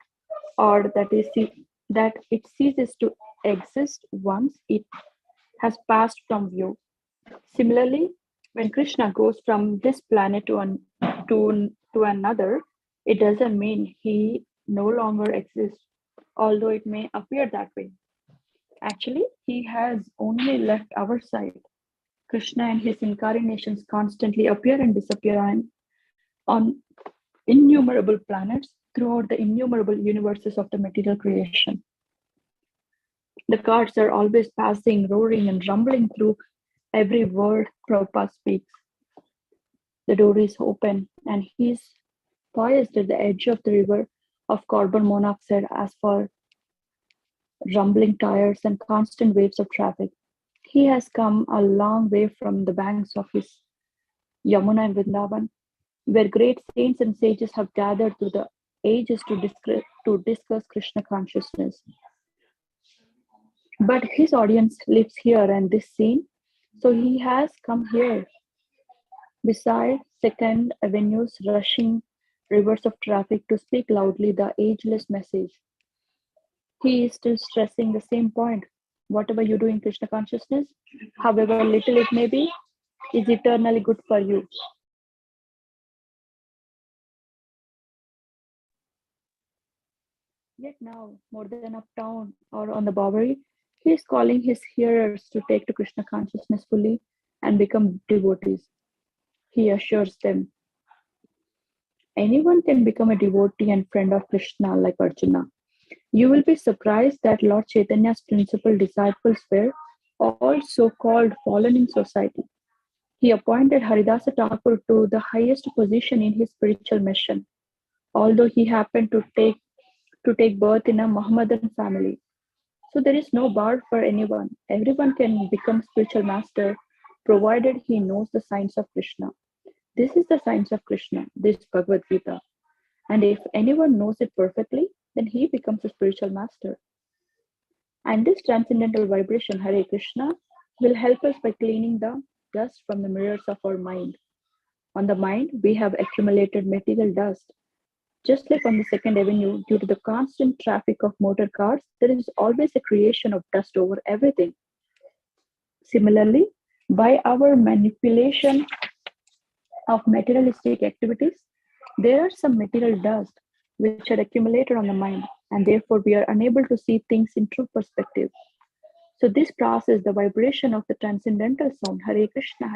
or that it ceases to exist once it has passed from view. Similarly, when Krishna goes from this planet to another, it doesn't mean he no longer exists, although it may appear that way. Actually, he has only left our side. Krishna and his incarnations constantly appear and disappear on innumerable planets throughout the innumerable universes of the material creation. The cards are always passing, roaring, and rumbling through every word Prabhupada speaks. The door is open, and he's poised at the edge of the river of carbon monoxide as for rumbling tires and constant waves of traffic. He has come a long way from the banks of his Yamuna and Vrindavan, where great saints and sages have gathered through the ages to discuss Krishna consciousness. But his audience lives here and this scene, so he has come here. Beside 2nd Avenue's rushing rivers of traffic to speak loudly the ageless message. He is still stressing the same point. Whatever you do in Krishna consciousness, however little it may be, is eternally good for you. Yet now, more than uptown or on the Bowery, he is calling his hearers to take to Krishna consciousness fully and become devotees. He assures them, anyone can become a devotee and friend of Krishna like Arjuna. You will be surprised that Lord Chaitanya's principal disciples were all so-called fallen in society. He appointed Haridasa Thakur to the highest position in his spiritual mission, although he happened to take birth in a Mohammedan family. So there is no bar for anyone. Everyone can become spiritual master, provided he knows the science of Krishna. This is the science of Krishna, this Bhagavad Gita. And if anyone knows it perfectly, then he becomes a spiritual master. And this transcendental vibration, Hare Krishna, will help us by cleaning the dust from the mirrors of our mind. On the mind, we have accumulated material dust. Just like on the 2nd Avenue, due to the constant traffic of motor cars, there is always a creation of dust over everything. Similarly, by our manipulation of materialistic activities, there are some material dust which are accumulated on the mind, and therefore we are unable to see things in true perspective. So this process, the vibration of the transcendental sound, Hare Krishna,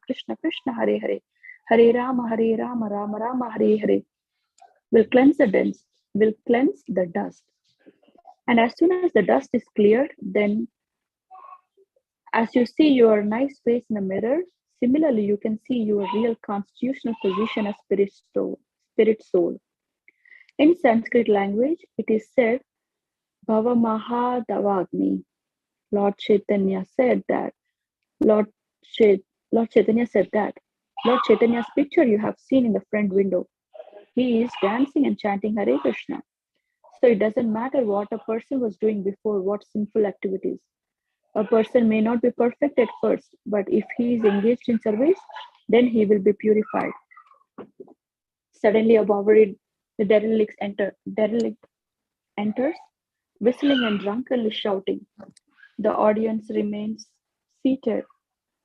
Krishna Krishna, Hare Hare, Hare Rama, Rama Rama, Hare Hare, will cleanse the dust. And as soon as the dust is cleared, then as you see your nice face in the mirror, similarly you can see your real constitutional position as spirit soul. In Sanskrit language, it is said, Bhava Mahadavagni. Lord Chaitanya said that. Lord Chaitanya said that. Lord Chaitanya's picture you have seen in the front window. He is dancing and chanting Hare Krishna. So it doesn't matter what a person was doing before, what sinful activities. A person may not be perfect at first, but if he is engaged in service, then he will be purified. Suddenly a Bowery, the derelict enters, whistling and drunkenly shouting. The audience remains seated,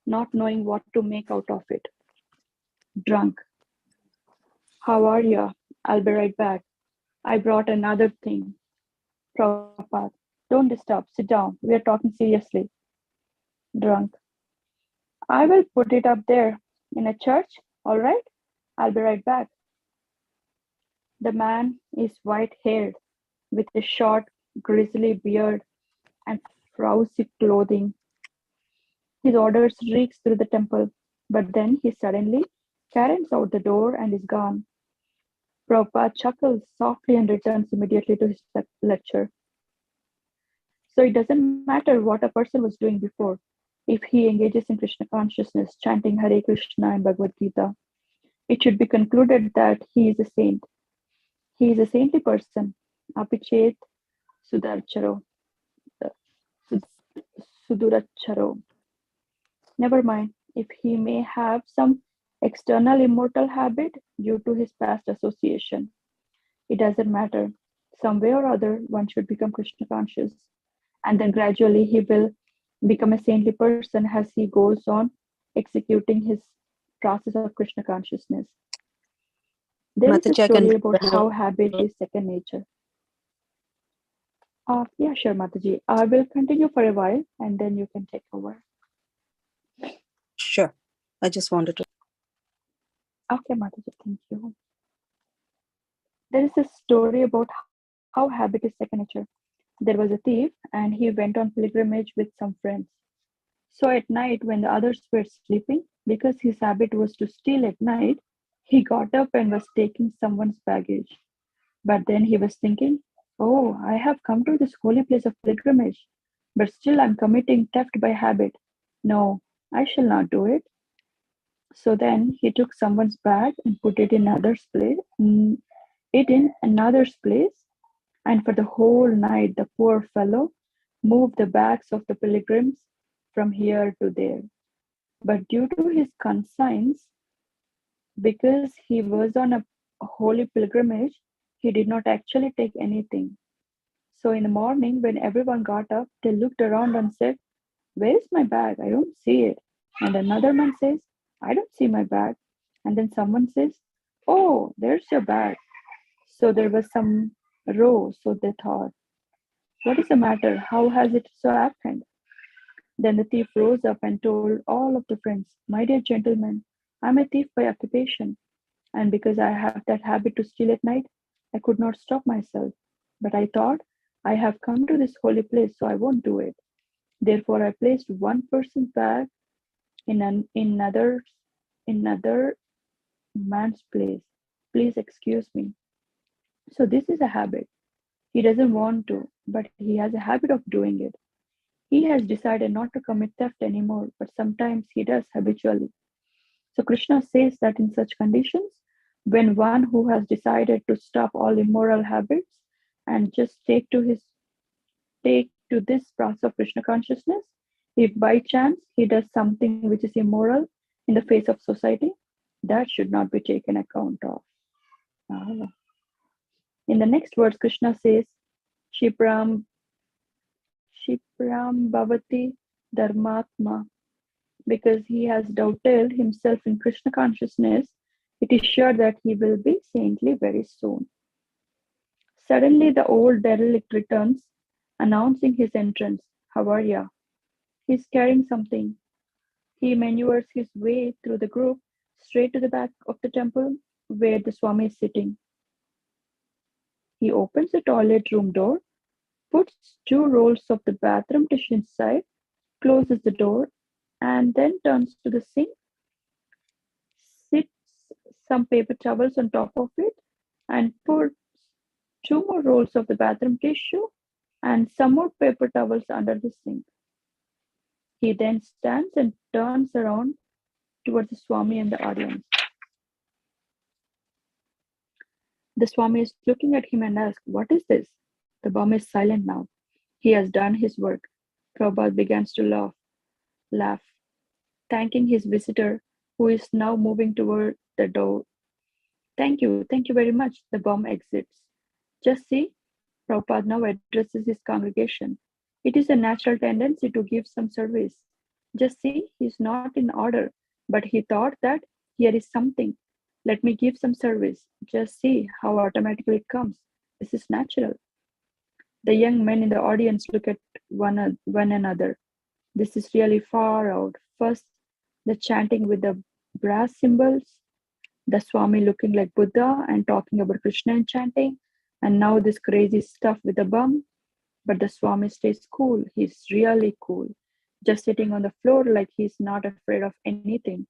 not knowing what to make out of it. Drunk. How are you? I'll be right back. I brought another thing. Prabhupada, don't disturb. Sit down. We are talking seriously. Drunk. I will put it up there in a church. All right? I'll be right back. The man is white-haired with a short, grizzly beard and frowsy clothing. His orders reeks through the temple, but then he suddenly caroms out the door and is gone. Prabhupada chuckles softly and returns immediately to his lecture. So it doesn't matter what a person was doing before. If he engages in Krishna consciousness, chanting Hare Krishna and Bhagavad Gita, it should be concluded that he is a saint. He is a saintly person. Apichet Sudarcharo. Suduracharo. Never mind if he may have some external immortal habit due to his past association. It doesn't matter. Some way or other, one should become Krishna conscious. And then gradually he will become a saintly person as he goes on executing his process of Krishna consciousness. There is a Mataji, I can story about how habit is second nature. Yeah, sure, Mataji. I will continue for a while and then you can take over. Sure. I just wanted to. Okay, Mataji, thank you. There is a story about how habit is second nature. There was a thief and he went on pilgrimage with some friends. So at night, when the others were sleeping, because his habit was to steal at night, he got up and was taking someone's baggage. But then he was thinking, oh, I have come to this holy place of pilgrimage, but still I'm committing theft by habit. No, I shall not do it. So then he took someone's bag and put it in another's place, and for the whole night the poor fellow moved the bags of the pilgrims from here to there. But due to his conscience, because he was on a holy pilgrimage, he did not actually take anything. So in the morning, when everyone got up, they looked around and said, where is my bag? I don't see it. And another man says, I don't see my bag. And then someone says, oh, there's your bag. So there was some row, so they thought, what is the matter? How has it so happened? Then the thief rose up and told all of the friends, my dear gentlemen, I'm a thief by occupation, and because I have that habit to steal at night, I could not stop myself. But I thought, I have come to this holy place, so I won't do it. Therefore, I placed one person's bag in another man's place. Please excuse me. So this is a habit. He doesn't want to, but he has a habit of doing it. He has decided not to commit theft anymore, but sometimes he does habitually. So Krishna says that in such conditions, when one who has decided to stop all immoral habits and just take to this process of Krishna consciousness, if by chance he does something which is immoral in the face of society, that should not be taken account of. In the next words, Krishna says, Shipram Bhavati Dharmatma. Because he has doubted himself in Krishna consciousness, it is sure that he will be saintly very soon. Suddenly, the old derelict returns, announcing his entrance. How are ya? He's carrying something. He maneuvers his way through the group straight to the back of the temple where the Swami is sitting. He opens the toilet room door, puts 2 rolls of the bathroom tissue inside, closes the door, and then turns to the sink, sits some paper towels on top of it, and puts 2 more rolls of the bathroom tissue and some more paper towels under the sink. He then stands and turns around towards the Swami and the audience. The Swami is looking at him and asks, what is this? The bum is silent now. He has done his work. Prabhupada begins to laugh, thanking his visitor, who is now moving toward the door. Thank you very much. The bum exits. Just see, Prabhupada now addresses his congregation. It is a natural tendency to give some service. Just see, he's not in order, but he thought that here is something. Let me give some service. Just see how automatically it comes. This is natural. The young men in the audience look at one another. This is really far out. First, the chanting with the brass cymbals, the Swami looking like Buddha and talking about Krishna and chanting, and now this crazy stuff with the bum. But the Swami stays cool. He's really cool. Just sitting on the floor like he's not afraid of anything.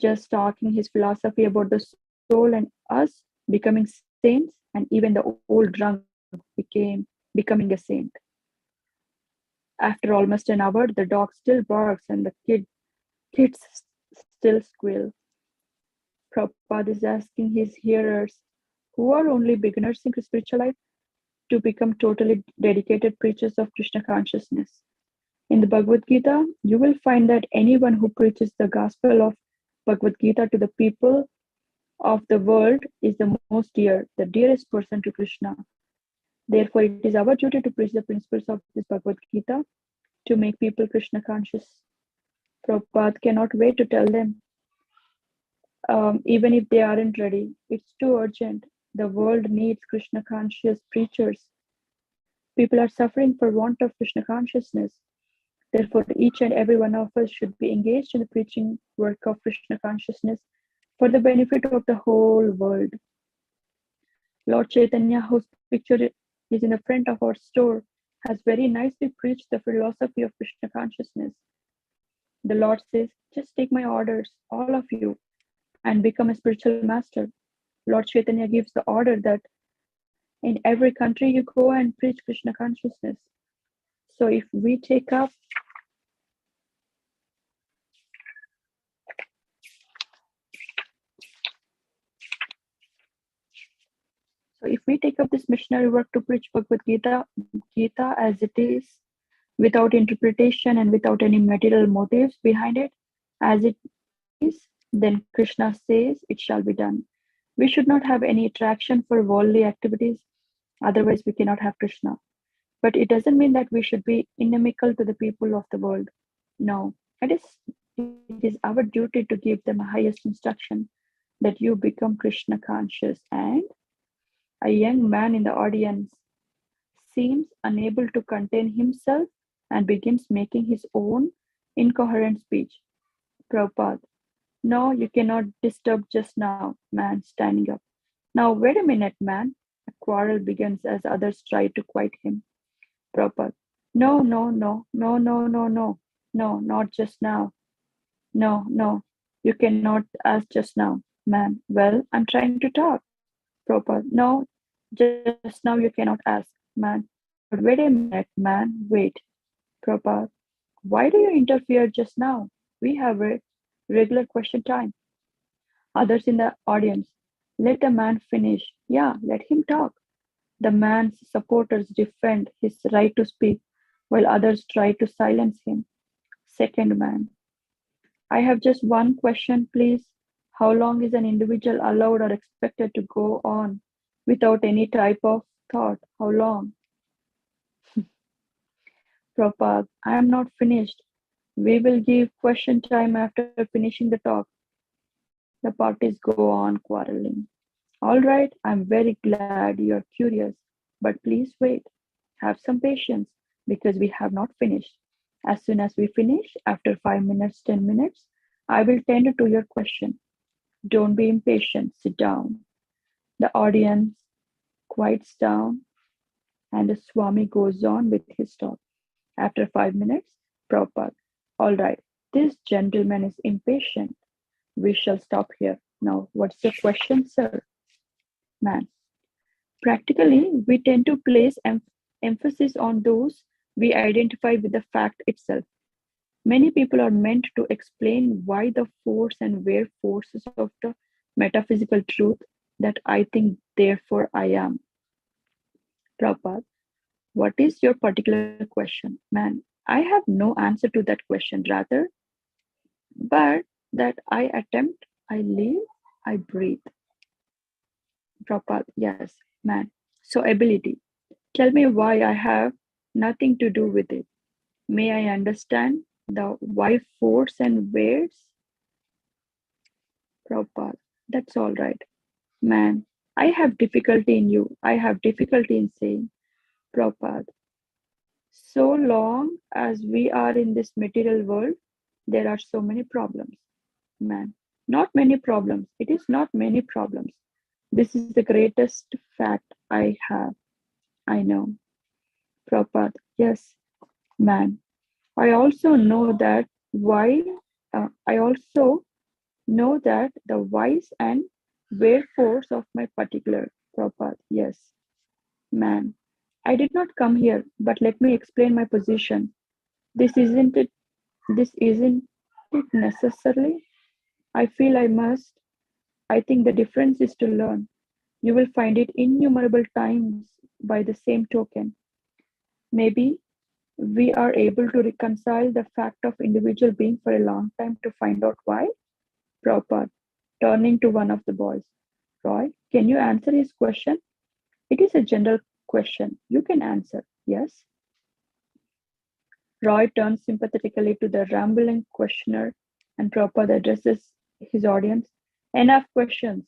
Just talking his philosophy about the soul and us becoming saints, and even the old drunk becoming a saint. After almost an hour, the dog still barks and the kids still squeal. Prabhupada is asking his hearers, who are only beginners in spiritual life, to become totally dedicated preachers of Krishna consciousness. In the Bhagavad Gita, you will find that anyone who preaches the gospel of Bhagavad Gita to the people of the world is the most dear, the dearest person to Krishna. Therefore, it is our duty to preach the principles of this Bhagavad Gita to make people Krishna conscious. Prabhupada cannot wait to tell them, even if they aren't ready. It's too urgent. The world needs Krishna conscious preachers. People are suffering for want of Krishna consciousness. Therefore, each and every one of us should be engaged in the preaching work of Krishna consciousness for the benefit of the whole world. Lord Chaitanya, whose picture is in the front of our store, has very nicely preached the philosophy of Krishna consciousness. The Lord says, just take my orders, all of you, and become a spiritual master. Lord Chaitanya gives the order that in every country you go and preach Krishna consciousness. So if we take up this missionary work to preach Bhagavad Gita as it is, without interpretation and without any material motives behind it, as it is, then Krishna says it shall be done. We should not have any attraction for worldly activities, otherwise we cannot have Krishna. But it doesn't mean that we should be inimical to the people of the world. No, it is our duty to give them highest instruction that you become Krishna conscious. And a young man in the audience seems unable to contain himself and begins making his own incoherent speech. Prabhupada, no, you cannot disturb just now, man standing up. Now, wait a minute, man. A quarrel begins as others try to quiet him. Prabhupada, no, not just now. No, you cannot ask just now, man. Well, I'm trying to talk. Prabhupada, no, just now you cannot ask, man. But wait a minute, man, wait. Prabhupada, why do you interfere just now? We have a regular question time. Others in the audience, let the man finish. Yeah, let him talk. The man's supporters defend his right to speak, while others try to silence him. Second man, I have just one question, please. How long is an individual allowed or expected to go on without any type of thought? How long? Prabhupada, I am not finished. We will give question time after finishing the talk. The parties go on quarreling. All right, I'm very glad you're curious, but please wait. Have some patience because we have not finished. As soon as we finish, after 5 minutes, 10 minutes, I will tend to your question. Don't be impatient, sit down. The audience quiets down and the Swami goes on with his talk. After 5 minutes, Prabhupada, all right, this gentleman is impatient. We shall stop here. Now, what's your question, sir? Man, practically, we tend to place emphasis on those we identify with the fact itself. Many people are meant to explain why the force and where forces of the metaphysical truth that I think, therefore I am. Prabhupada, what is your particular question? Man, I have no answer to that question, rather, but that I attempt, I live, I breathe. Prabhupada, yes, man. So ability. Tell me why I have nothing to do with it. May I understand the why, force, and wheres? Prabhupada, that's all right. Man, I have difficulty in you. I have difficulty in saying, Prabhupada, so long as we are in this material world, there are so many problems. Man, not many problems. It is not many problems. This is the greatest fact I have. I know. Prabhupada, yes, man. I also know that the whys and wherefores of my particular. Prabhupada, yes, man. I did not come here, but let me explain my position. This isn't it necessarily. I feel I must I think the difference is to learn. You will find it innumerable times by the same token. Maybe we are able to reconcile the fact of individual being for a long time to find out why. Prabhupada, turning to one of the boys. Roy, can you answer his question? It is a general question. You can answer. Yes? Roy turns sympathetically to the rambling questioner, and Prabhupada addresses his audience. Enough questions.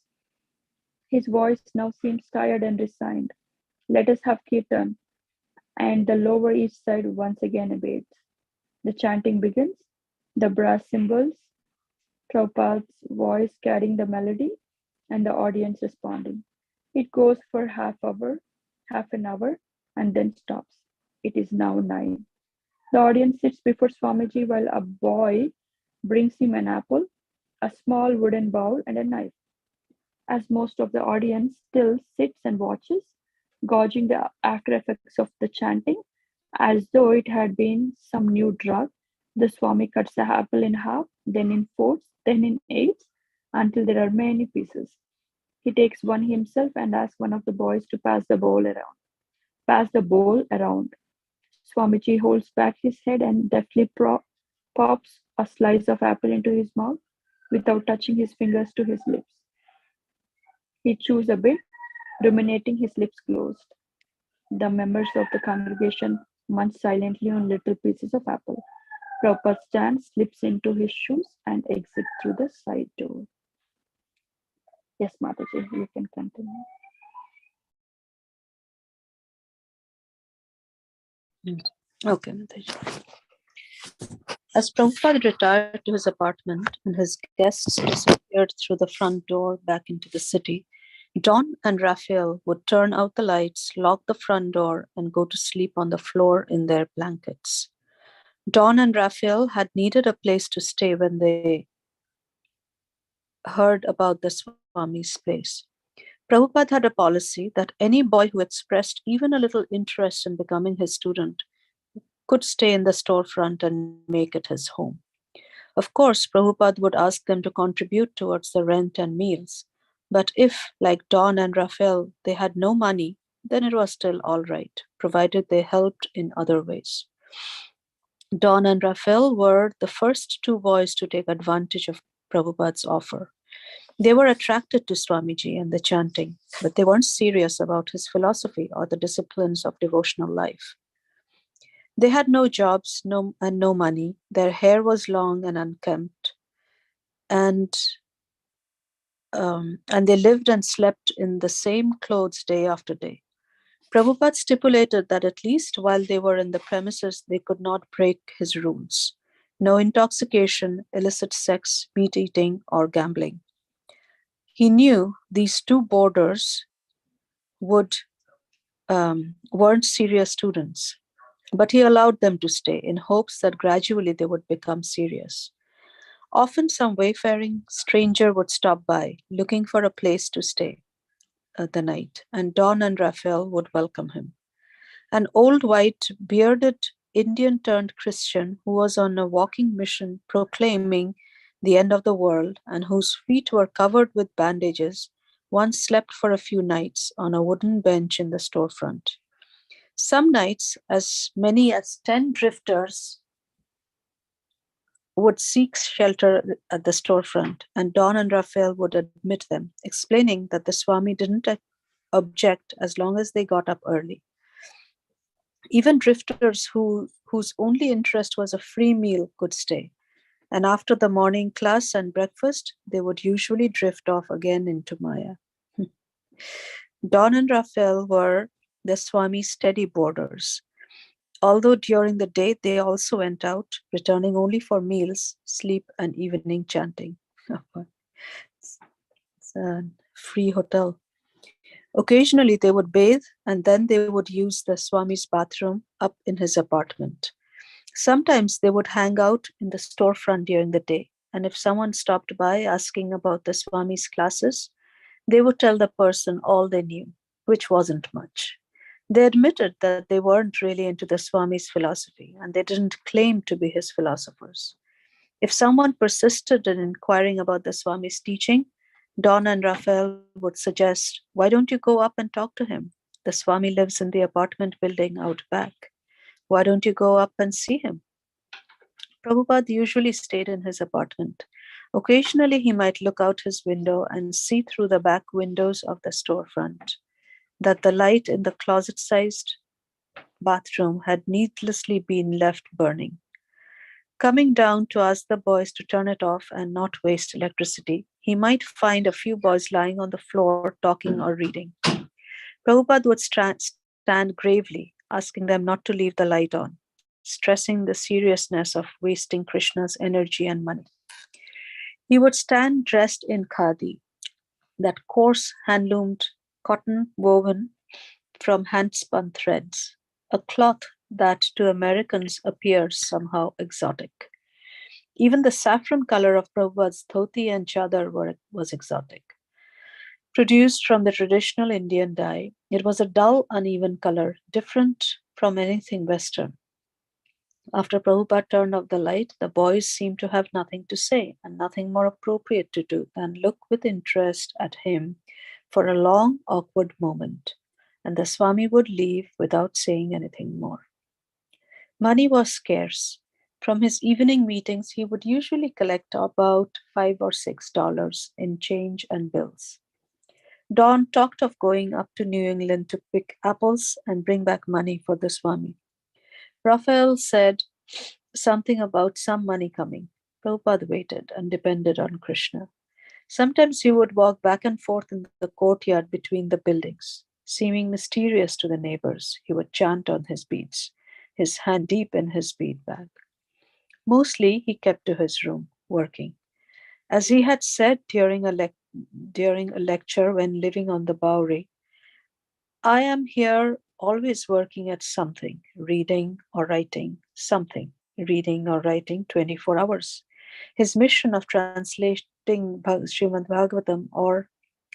His voice now seems tired and resigned. Let us have kirtan. And the lower east side once again abates. The chanting begins. The brass cymbals, Prabhupada's voice carrying the melody, and the audience responding. It goes for half an hour, and then stops. It is now 9. The audience sits before Swamiji while a boy brings him an apple, a small wooden bowl, and a knife. As most of the audience still sits and watches, gauging the after effects of the chanting, as though it had been some new drug, the Swami cuts the apple in half, then in fourths, then in eighths, until there are many pieces. He takes one himself and asks one of the boys to pass the bowl around. Pass the bowl around. Swamiji holds back his head and deftly pops a slice of apple into his mouth without touching his fingers to his lips. He chews a bit, ruminating, his lips closed. The members of the congregation munch silently on little pieces of apple. Prabhupada stands, slips into his shoes, and exits through the side door. Yes, Mataji, you can continue. Okay, Mataji. As Prabhupada retired to his apartment and his guests disappeared through the front door back into the city, Don and Raphael would turn out the lights, lock the front door, and go to sleep on the floor in their blankets. Don and Raphael had needed a place to stay when they heard about the Swami's place. Prabhupada had a policy that any boy who expressed even a little interest in becoming his student could stay in the storefront and make it his home. Of course, Prabhupada would ask them to contribute towards the rent and meals. But if, like Don and Raphael, they had no money, then it was still all right, provided they helped in other ways. Don and Raphael were the first 2 boys to take advantage of Prabhupada's offer. They were attracted to Swamiji and the chanting, but they weren't serious about his philosophy or the disciplines of devotional life. They had no jobs and no money. Their hair was long and unkempt, and they lived and slept in the same clothes day after day. Prabhupada stipulated that at least while they were in the premises, they could not break his rules. No intoxication, illicit sex, meat eating, or gambling. He knew these 2 boarders weren't serious students, but he allowed them to stay in hopes that gradually they would become serious. Often some wayfaring stranger would stop by, looking for a place to stay the night, and Don and Raphael would welcome him. An old white bearded Indian turned Christian who was on a walking mission proclaiming the end of the world and whose feet were covered with bandages once slept for a few nights on a wooden bench in the storefront. Some nights, as many as 10 drifters would seek shelter at the storefront, and Don and Raphael would admit them, explaining that the Swami didn't object as long as they got up early. Even drifters whose only interest was a free meal could stay, and after the morning class and breakfast, they would usually drift off again into Maya. Don and Raphael were the Swami's steady boarders. Although during the day they also went out, returning only for meals, sleep, and evening chanting. It's a free hotel. Occasionally they would bathe and then they would use the Swami's bathroom up in his apartment. Sometimes they would hang out in the storefront during the day, and if someone stopped by asking about the Swami's classes, they would tell the person all they knew, which wasn't much. They admitted that they weren't really into the Swami's philosophy, and they didn't claim to be his philosophers. If someone persisted in inquiring about the Swami's teaching, Don and Raphael would suggest, "Why don't you go up and talk to him? The Swami lives in the apartment building out back. Why don't you go up and see him?" Prabhupada usually stayed in his apartment. Occasionally, he might look out his window and see through the back windows of the storefront that the light in the closet-sized bathroom had needlessly been left burning. Coming down to ask the boys to turn it off and not waste electricity, he might find a few boys lying on the floor talking or reading. Prabhupada would stand gravely, asking them not to leave the light on, stressing the seriousness of wasting Krishna's energy and money. He would stand dressed in khadi, that coarse hand-loomed cotton woven from hand-spun threads, a cloth that to Americans appears somehow exotic. Even the saffron color of Prabhupada's dhoti and chadar was exotic. Produced from the traditional Indian dye, it was a dull, uneven color, different from anything Western. After Prabhupada turned off the light, the boys seemed to have nothing to say and nothing more appropriate to do than look with interest at him for a long, awkward moment, and the Swami would leave without saying anything more. Money was scarce. From his evening meetings, he would usually collect about $5 or $6 in change and bills. Don talked of going up to New England to pick apples and bring back money for the Swami. Raphael said something about some money coming. Prabhupada waited and depended on Krishna. Sometimes he would walk back and forth in the courtyard between the buildings. Seeming mysterious to the neighbors, he would chant on his beads, his hand deep in his bead bag. Mostly he kept to his room, working. As he had said during a lecture when living on the Bowery, "I am here always working at something, reading or writing, something, reading or writing 24 hours. His mission of translating Srimad Bhagavatam or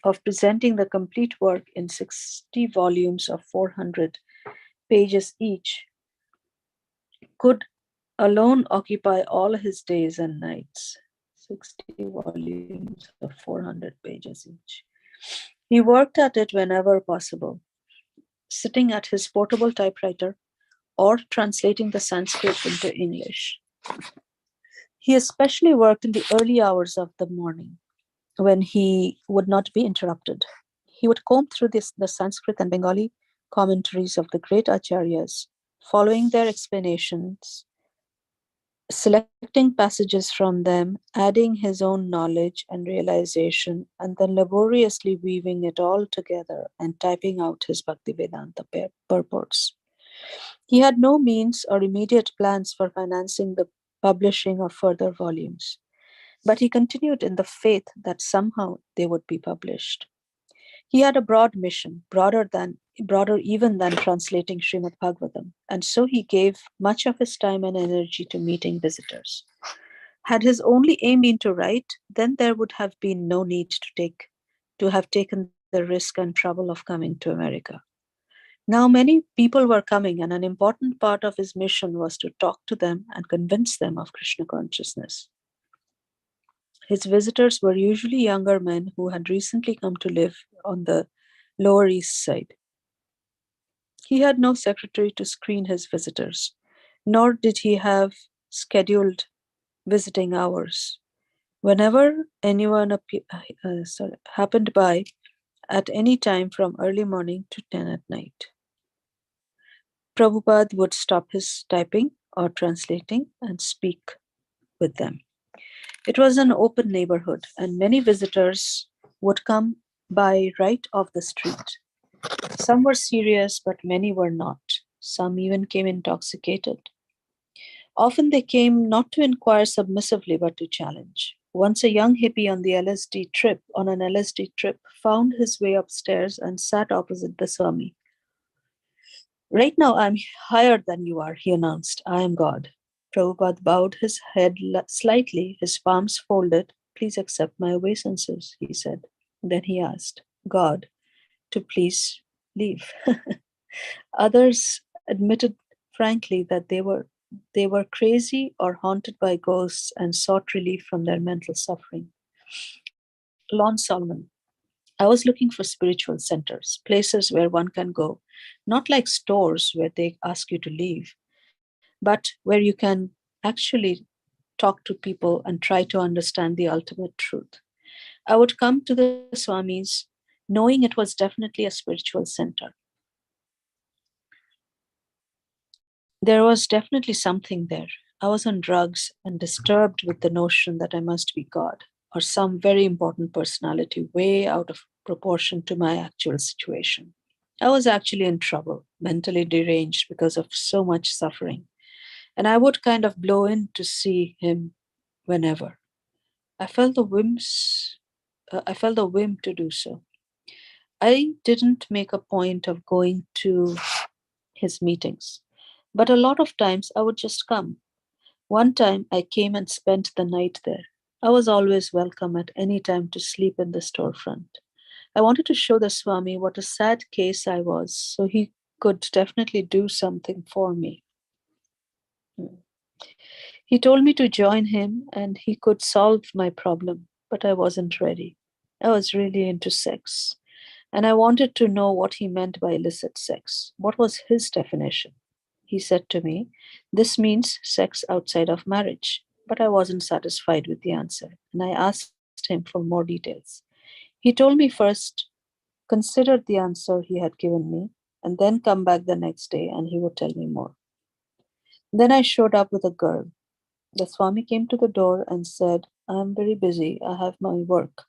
of presenting the complete work in 60 volumes of 400 pages each could alone occupy all his days and nights. 60 volumes of 400 pages each. He worked at it whenever possible, sitting at his portable typewriter or translating the Sanskrit into English. He especially worked in the early hours of the morning when he would not be interrupted. He would comb through the Sanskrit and Bengali commentaries of the great acharyas, following their explanations, selecting passages from them, adding his own knowledge and realization, and then laboriously weaving it all together and typing out his Bhaktivedanta purports. He had no means or immediate plans for financing the publishing of further volumes, but he continued in the faith that somehow they would be published. He had a broad mission, broader even than translating Srimad Bhagavatam, and so he gave much of his time and energy to meeting visitors. Had his only aim been to write, then there would have been no need to have taken the risk and trouble of coming to America. Now many people were coming, and an important part of his mission was to talk to them and convince them of Krishna consciousness. His visitors were usually younger men who had recently come to live on the Lower East Side. He had no secretary to screen his visitors, nor did he have scheduled visiting hours. Whenever anyone happened by, at any time from early morning to 10 at night, Prabhupada would stop his typing or translating and speak with them. It was an open neighborhood, and many visitors would come by right off the street. Some were serious, but many were not. Some even came intoxicated. Often they came not to inquire submissively, but to challenge. Once a young hippie on an LSD trip, found his way upstairs and sat opposite the Swami. "Right now I'm higher than you are," he announced. "I am God." Prabhupada bowed his head slightly, his palms folded. "Please accept my obeisances," he said. Then he asked God to please leave. Others admitted frankly that they were crazy or haunted by ghosts and sought relief from their mental suffering. Lon Solomon, I was looking for spiritual centers, places where one can go, not like stores where they ask you to leave, but where you can actually talk to people and try to understand the ultimate truth. I would come to the Swamis knowing it was definitely a spiritual center. There was definitely something there. I was on drugs and disturbed with the notion that I must be God or some very important personality way out of proportion to my actual situation. I was actually in trouble, mentally deranged because of so much suffering. And I would kind of blow in to see him whenever. I felt the whim to do so. I didn't make a point of going to his meetings, but a lot of times I would just come. One time I came and spent the night there. I was always welcome at any time to sleep in the storefront. I wanted to show the Swami what a sad case I was, so he could definitely do something for me. He told me to join him and he could solve my problem, but I wasn't ready. I was really into sex, and I wanted to know what he meant by illicit sex. What was his definition? He said to me, "This means sex outside of marriage." But I wasn't satisfied with the answer, and I asked him for more details. He told me first, consider the answer he had given me, and then come back the next day and he would tell me more. Then I showed up with a girl. The Swami came to the door and said, "I'm very busy. I have my work.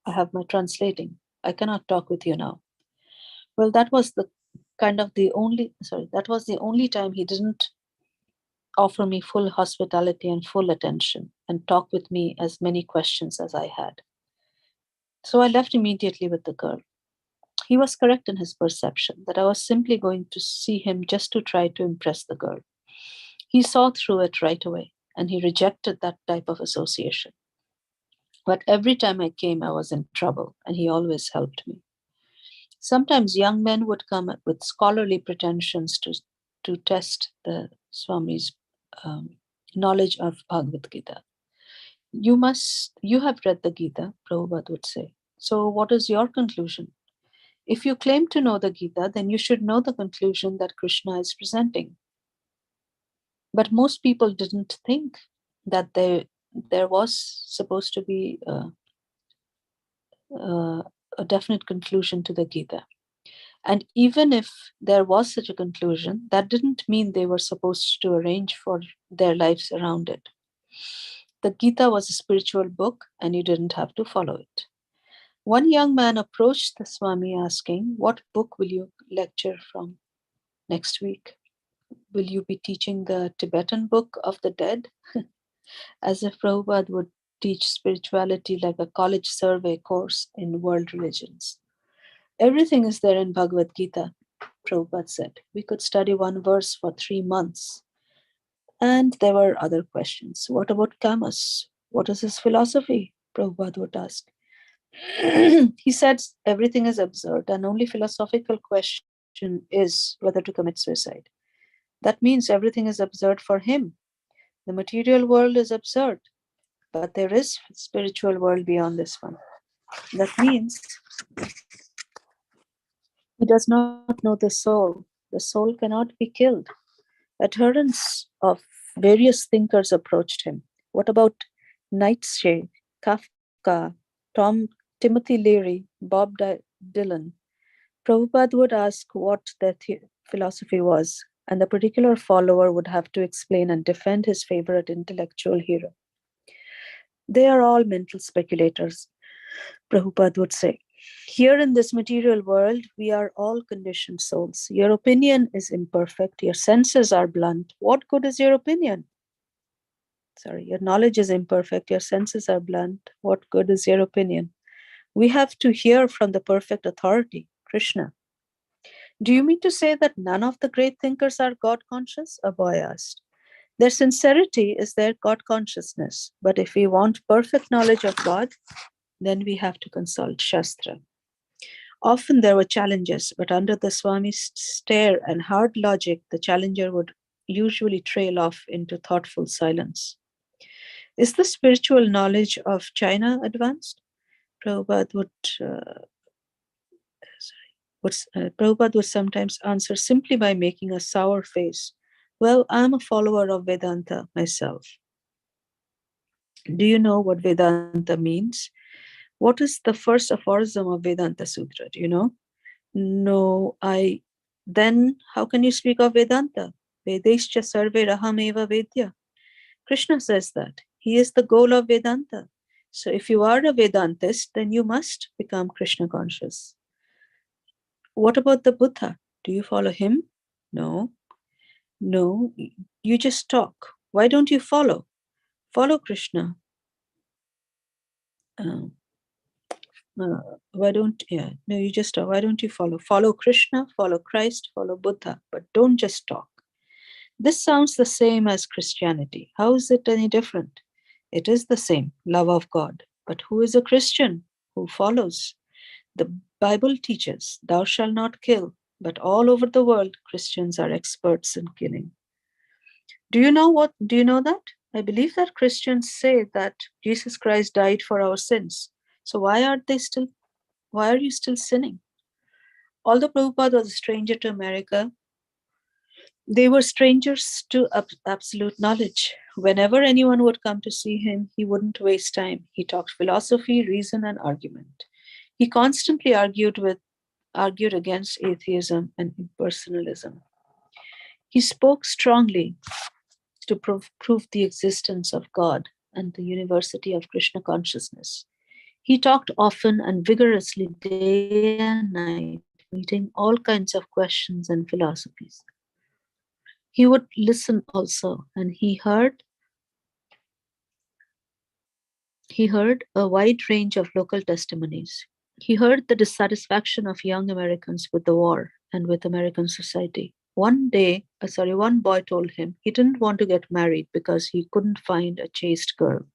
I have my translating. I cannot talk with you now." Well, that was that was the only time he didn't offer me full hospitality and full attention and talk with me as many questions as I had. So I left immediately with the girl. He was correct in his perception that I was simply going to see him just to try to impress the girl. He saw through it right away, and he rejected that type of association. But every time I came, I was in trouble, and he always helped me. Sometimes young men would come with scholarly pretensions to test the Swami's knowledge of Bhagavad Gita. You have read the Gita, Prabhupada would say. So what is your conclusion? If you claim to know the Gita, then you should know the conclusion that Krishna is presenting. But most people didn't think that there was supposed to be a definite conclusion to the Gita. And even if there was such a conclusion, that didn't mean they were supposed to arrange for their lives around it. The Gita was a spiritual book, and you didn't have to follow it. One young man approached the Swami asking, "What book will you lecture from next week? Will you be teaching the Tibetan book of the dead?" As if Prabhupada would teach spirituality like a college survey course in world religions. Everything is there in Bhagavad Gita, Prabhupada said. We could study one verse for 3 months. And there were other questions. What about Camus? What is his philosophy? Prabhupada would ask. He said everything is absurd and only philosophical question is whether to commit suicide. That means everything is absurd for him. The material world is absurd, but there is a spiritual world beyond this one. That means he does not know the soul. The soul cannot be killed. Adherents of various thinkers approached him. What about Nietzsche, Kafka, Timothy Leary, Bob Dylan? Prabhupada would ask what their philosophy was, and the particular follower would have to explain and defend his favorite intellectual hero. They are all mental speculators, Prabhupada would say. Here in this material world, we are all conditioned souls. Your opinion is imperfect. Your senses are blunt. What good is your opinion? Your knowledge is imperfect. Your senses are blunt. What good is your opinion? We have to hear from the perfect authority, Krishna. Do you mean to say that none of the great thinkers are God conscious? A boy asked. Their sincerity is their God consciousness. But if we want perfect knowledge of God, then we have to consult Shastra. Often there were challenges, but under the Swami's stare and hard logic, the challenger would usually trail off into thoughtful silence. Is the spiritual knowledge of China advanced? Prabhupada would sometimes answer simply by making a sour face. Well, I'm a follower of Vedanta myself. Do you know what Vedanta means? What is the first aphorism of Vedanta Sutra? Do you know? No, then how can you speak of Vedanta? Vedescha sarve rahameva vedya. Krishna says that. He is the goal of Vedanta. So if you are a Vedantist, then you must become Krishna conscious. What about the Buddha? Do you follow him? No. No, you just talk. Why don't you follow? Follow Krishna. Why don't you follow? Follow Krishna, follow Christ, follow Buddha, but don't just talk. This sounds the same as Christianity. How is it any different? It is the same, love of God. But who is a Christian? Who follows? The Bible teaches, thou shalt not kill, but all over the world, Christians are experts in killing. Do you know that? I believe that Christians say that Jesus Christ died for our sins. So why are you still sinning? Although Prabhupada was a stranger to America, they were strangers to absolute knowledge. Whenever anyone would come to see him, he wouldn't waste time. He talked philosophy, reason, and argument. He constantly argued against atheism and impersonalism. He spoke strongly to prove the existence of God and the university of Krishna consciousness. He talked often and vigorously day and night, meeting all kinds of questions and philosophies. He would listen also, and he heard a wide range of local testimonies. He heard the dissatisfaction of young Americans with the war and with American society. One boy told him he didn't want to get married because he couldn't find a chaste girl.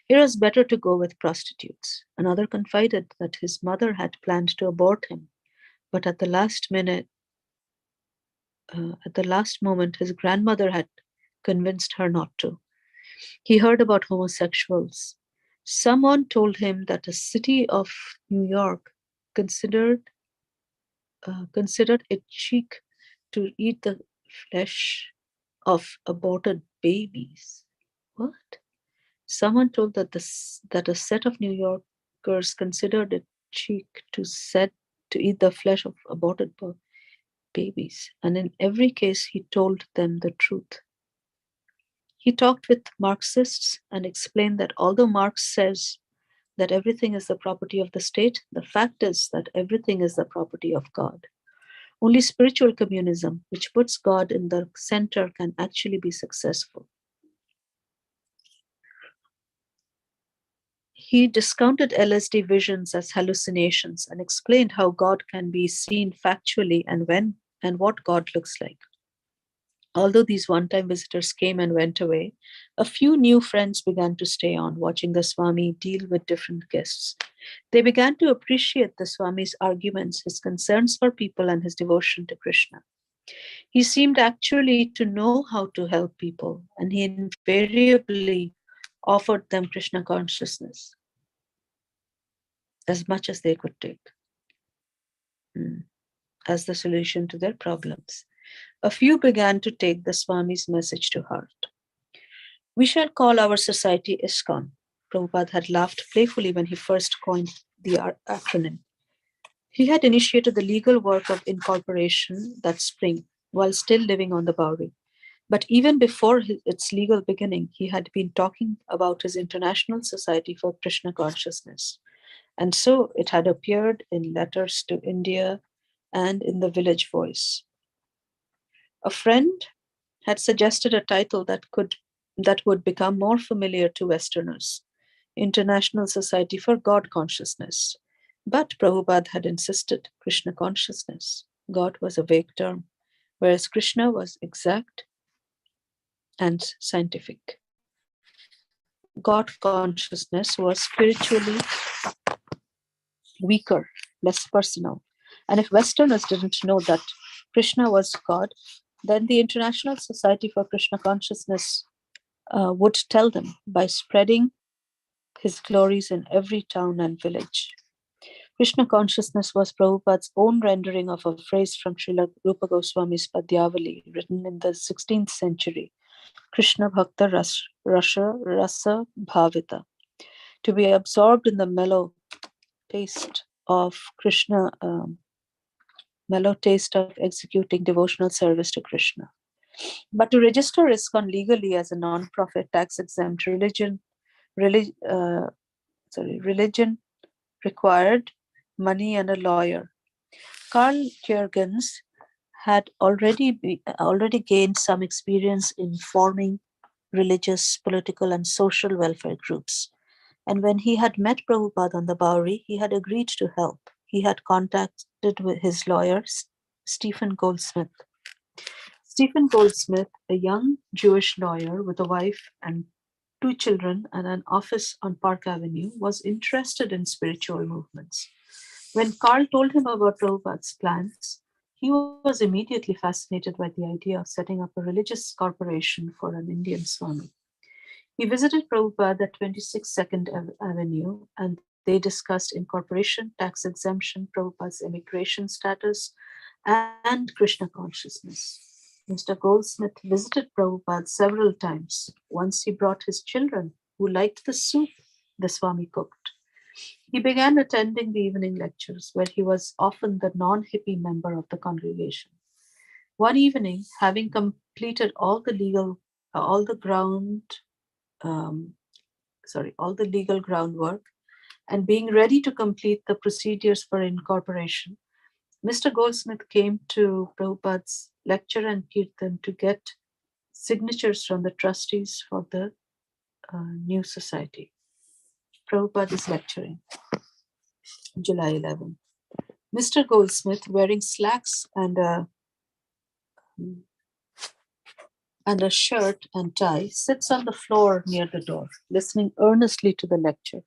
It was better to go with prostitutes. Another confided that his mother had planned to abort him, but at the last moment, his grandmother had convinced her not to. He heard about homosexuals. Someone told him that the city of New York considered it chic to eat the flesh of aborted babies. What? Someone told that a set of New Yorkers considered it chic to eat the flesh of aborted babies, and in every case he told them the truth. He talked with Marxists and explained that although Marx says that everything is the property of the state, the fact is that everything is the property of God. Only spiritual communism, which puts God in the center, can actually be successful. He discounted LSD visions as hallucinations and explained how God can be seen factually and what God looks like. Although these one-time visitors came and went away, a few new friends began to stay on, watching the Swami deal with different guests. They began to appreciate the Swami's arguments, his concerns for people, and his devotion to Krishna. He seemed actually to know how to help people, and he invariably offered them Krishna consciousness as much as they could take as the solution to their problems. A few began to take the Swami's message to heart. We shall call our society ISKCON. Prabhupada had laughed playfully when he first coined the acronym. He had initiated the legal work of incorporation that spring while still living on the Bowery. But even before its legal beginning, he had been talking about his International Society for Krishna Consciousness. And so it had appeared in letters to India and in the Village Voice. A friend had suggested a title that would become more familiar to Westerners, International Society for God Consciousness. But Prabhupada had insisted Krishna consciousness. God was a vague term, whereas Krishna was exact and scientific. God consciousness was spiritually weaker, less personal. And if Westerners didn't know that Krishna was God, then the International Society for Krishna Consciousness would tell them by spreading his glories in every town and village. Krishna consciousness was Prabhupada's own rendering of a phrase from Srila Rupa Goswami's Padyavali, written in the 16th century, Krishna Bhakta Rasa Bhavita. To be absorbed in the mellow taste of Krishna, mellow taste of executing devotional service to Krishna. But to register ISKCON legally as a non-profit, tax-exempt religion required money and a lawyer. Karl Jürgens had already gained some experience in forming religious, political, and social welfare groups. And when he had met Prabhupada on the Bowery, he had agreed to help. He had contacted with his lawyer, Stephen Goldsmith. Stephen Goldsmith, a young Jewish lawyer with a wife and 2 children and an office on Park Avenue, was interested in spiritual movements. When Karl told him about Prabhupada's plans, he was immediately fascinated by the idea of setting up a religious corporation for an Indian Swami. He visited Prabhupada at 26 Second Avenue, and they discussed incorporation, tax exemption, Prabhupada's immigration status, and Krishna consciousness. Mr. Goldsmith visited Prabhupada several times. Once he brought his children, who liked the soup the Swami cooked. He began attending the evening lectures, where he was often the non-hippie member of the congregation. One evening, having completed all the legal groundwork and being ready to complete the procedures for incorporation, Mr. Goldsmith came to Prabhupada's lecture and kirtan to get signatures from the trustees for the new society. Prabhupada is lecturing, July 11. Mr. Goldsmith, wearing slacks and a shirt and tie, sits on the floor near the door, listening earnestly to the lecture,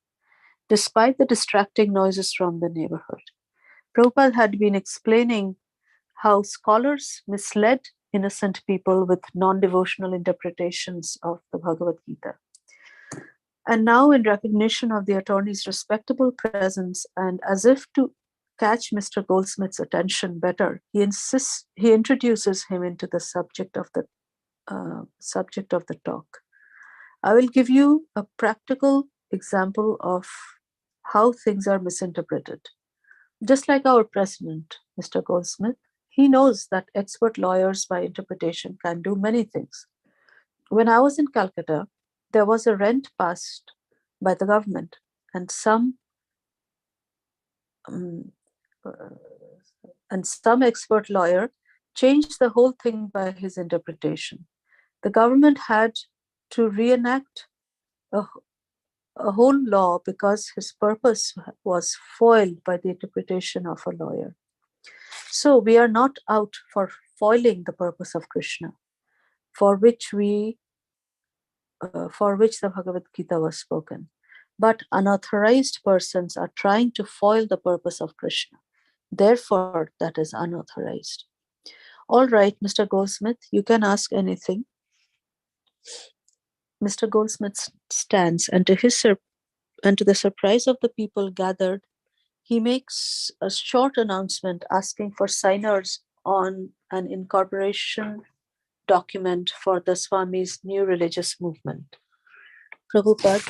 despite the distracting noises from the neighborhood. Prabhupada had been explaining how scholars misled innocent people with non-devotional interpretations of the Bhagavad Gita. And now, in recognition of the attorney's respectable presence and as if to catch Mr. Goldsmith's attention better, he introduces him into the subject of the talk. I will give you a practical example of how things are misinterpreted. Just like our president, Mr. Goldsmith, he knows that expert lawyers by interpretation can do many things. When I was in Calcutta, there was a rent passed by the government, and some expert lawyer changed the whole thing by his interpretation. The government had to reenact a whole law because his purpose was foiled by the interpretation of a lawyer. So we are not out for foiling the purpose of Krishna, for which the Bhagavad Gita was spoken. But unauthorized persons are trying to foil the purpose of Krishna. Therefore, that is unauthorized. All right, Mr. Goldsmith, you can ask anything. Mr. Goldsmith stands, and to the surprise of the people gathered, he makes a short announcement asking for signers on an incorporation document for the Swami's new religious movement. Prabhupada,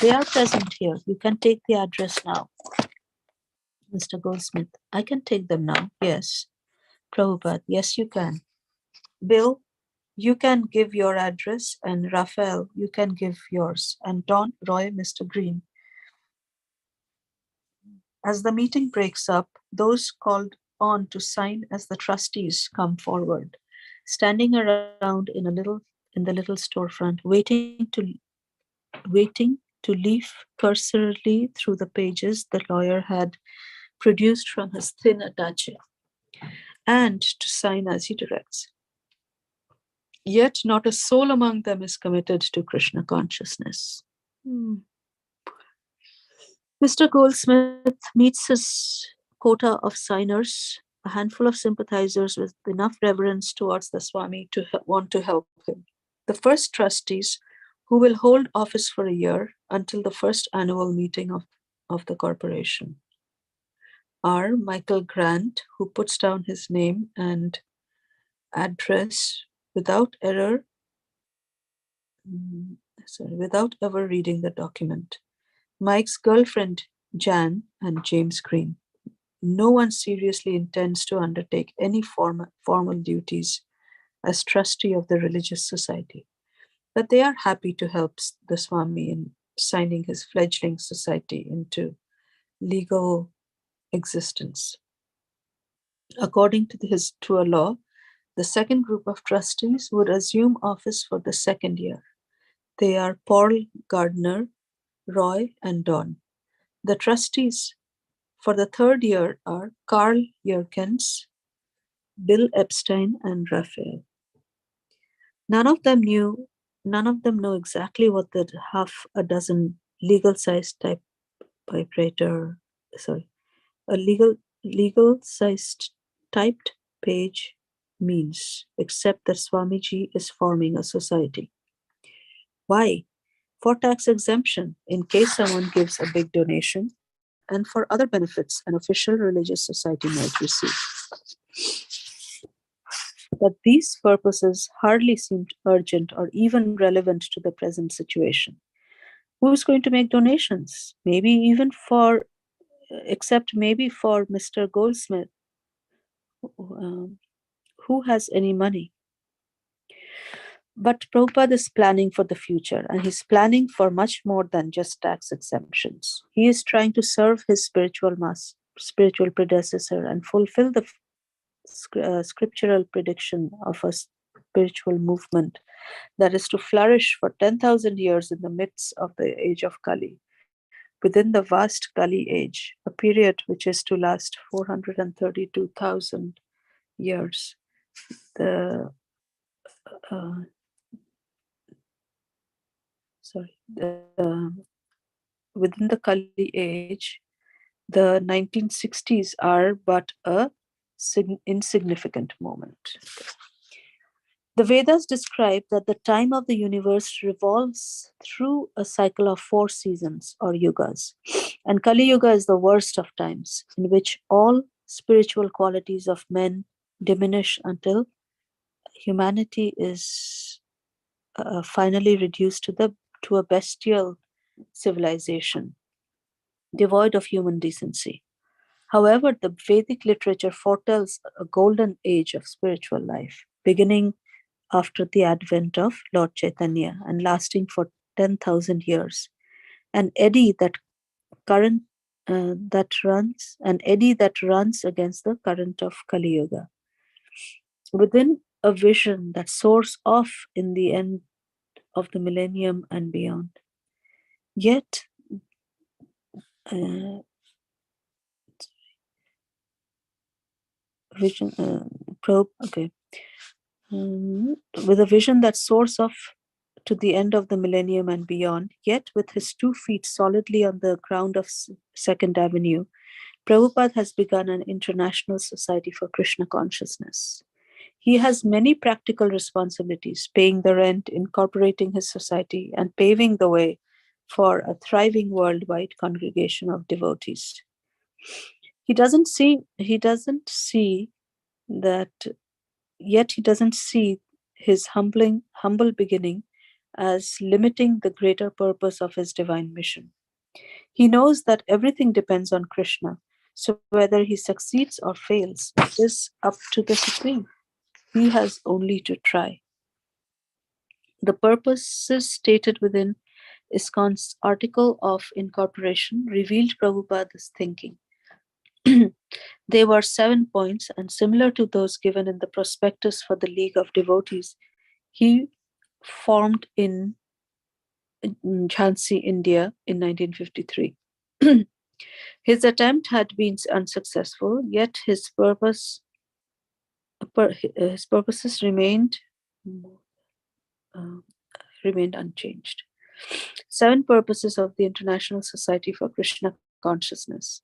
they are present here. You can take the address now. Mr. Goldsmith, I can take them now. Yes. Prabhupada, yes, you can. Bill, you can give your address, and Raphael, you can give yours, and Don, Roy, Mr. Green. As the meeting breaks up, those called on to sign as the trustees come forward, standing around in the little storefront, waiting to leaf cursorily through the pages the lawyer had produced from his thin attaché, and to sign as he directs. Yet not a soul among them is committed to Krishna consciousness. Mr. Goldsmith meets his quota of signers, a handful of sympathizers with enough reverence towards the Swami to want to help him. The first trustees, who will hold office for a year until the first annual meeting of the corporation, are Michael Grant, who puts down his name and address without error, without ever reading the document, Mike's girlfriend Jan, and James Green. No one seriously intends to undertake any formal duties as trustee of the religious society, but they are happy to help the Swami in signing his fledgling society into legal existence. According to a law, the second group of trustees would assume office for the second year. They are Paul Gardner, Roy, and Don. The trustees for the third year are Carl Yerkens, Bill Epstein, and Raphael. None of them know exactly what the half a dozen legal-sized legal-sized typed page means, except that Swamiji is forming a society. Why? For tax exemption, in case someone gives a big donation, and for other benefits an official religious society might receive. But these purposes hardly seemed urgent or even relevant to the present situation. Who's going to make donations? Maybe even except maybe for Mr. Goldsmith, who has any money? But Prabhupada is planning for the future, and he's planning for much more than just tax exemptions. He is trying to serve his spiritual predecessor and fulfill the scriptural prediction of a spiritual movement that is to flourish for 10,000 years in the midst of the age of Kali, within the vast Kali age, a period which is to last 432,000 years. Within the Kali age, the 1960s are but a insignificant moment. The Vedas describe that the time of the universe revolves through a cycle of 4 seasons or yugas, and Kali Yuga is the worst of times, in which all spiritual qualities of men diminish until humanity is finally reduced to a bestial civilization, devoid of human decency. However, the Vedic literature foretells a golden age of spiritual life, beginning after the advent of Lord Chaitanya and lasting for 10,000 years. An eddy that runs against the current of Kali Yuga. Within a vision that soars off in the end of the millennium and beyond. Yet, with a vision that soars off to the end of the millennium and beyond, yet with his 2 feet solidly on the ground of 2nd Avenue, Prabhupada has begun an international society for Krishna consciousness. He has many practical responsibilities, paying the rent, incorporating his society, and paving the way for a thriving worldwide congregation of devotees. He doesn't see his humble beginning as limiting the greater purpose of his divine mission. He knows that everything depends on Krishna, so whether he succeeds or fails is up to the Supreme. He has only to try. The purposes stated within ISKCON's article of incorporation revealed Prabhupada's thinking. They were 7 points, and similar to those given in the prospectus for the League of Devotees, he formed in Jhansi, India in 1953. His attempt had been unsuccessful, yet his purposes remained unchanged. 7 purposes of the International Society for Krishna Consciousness: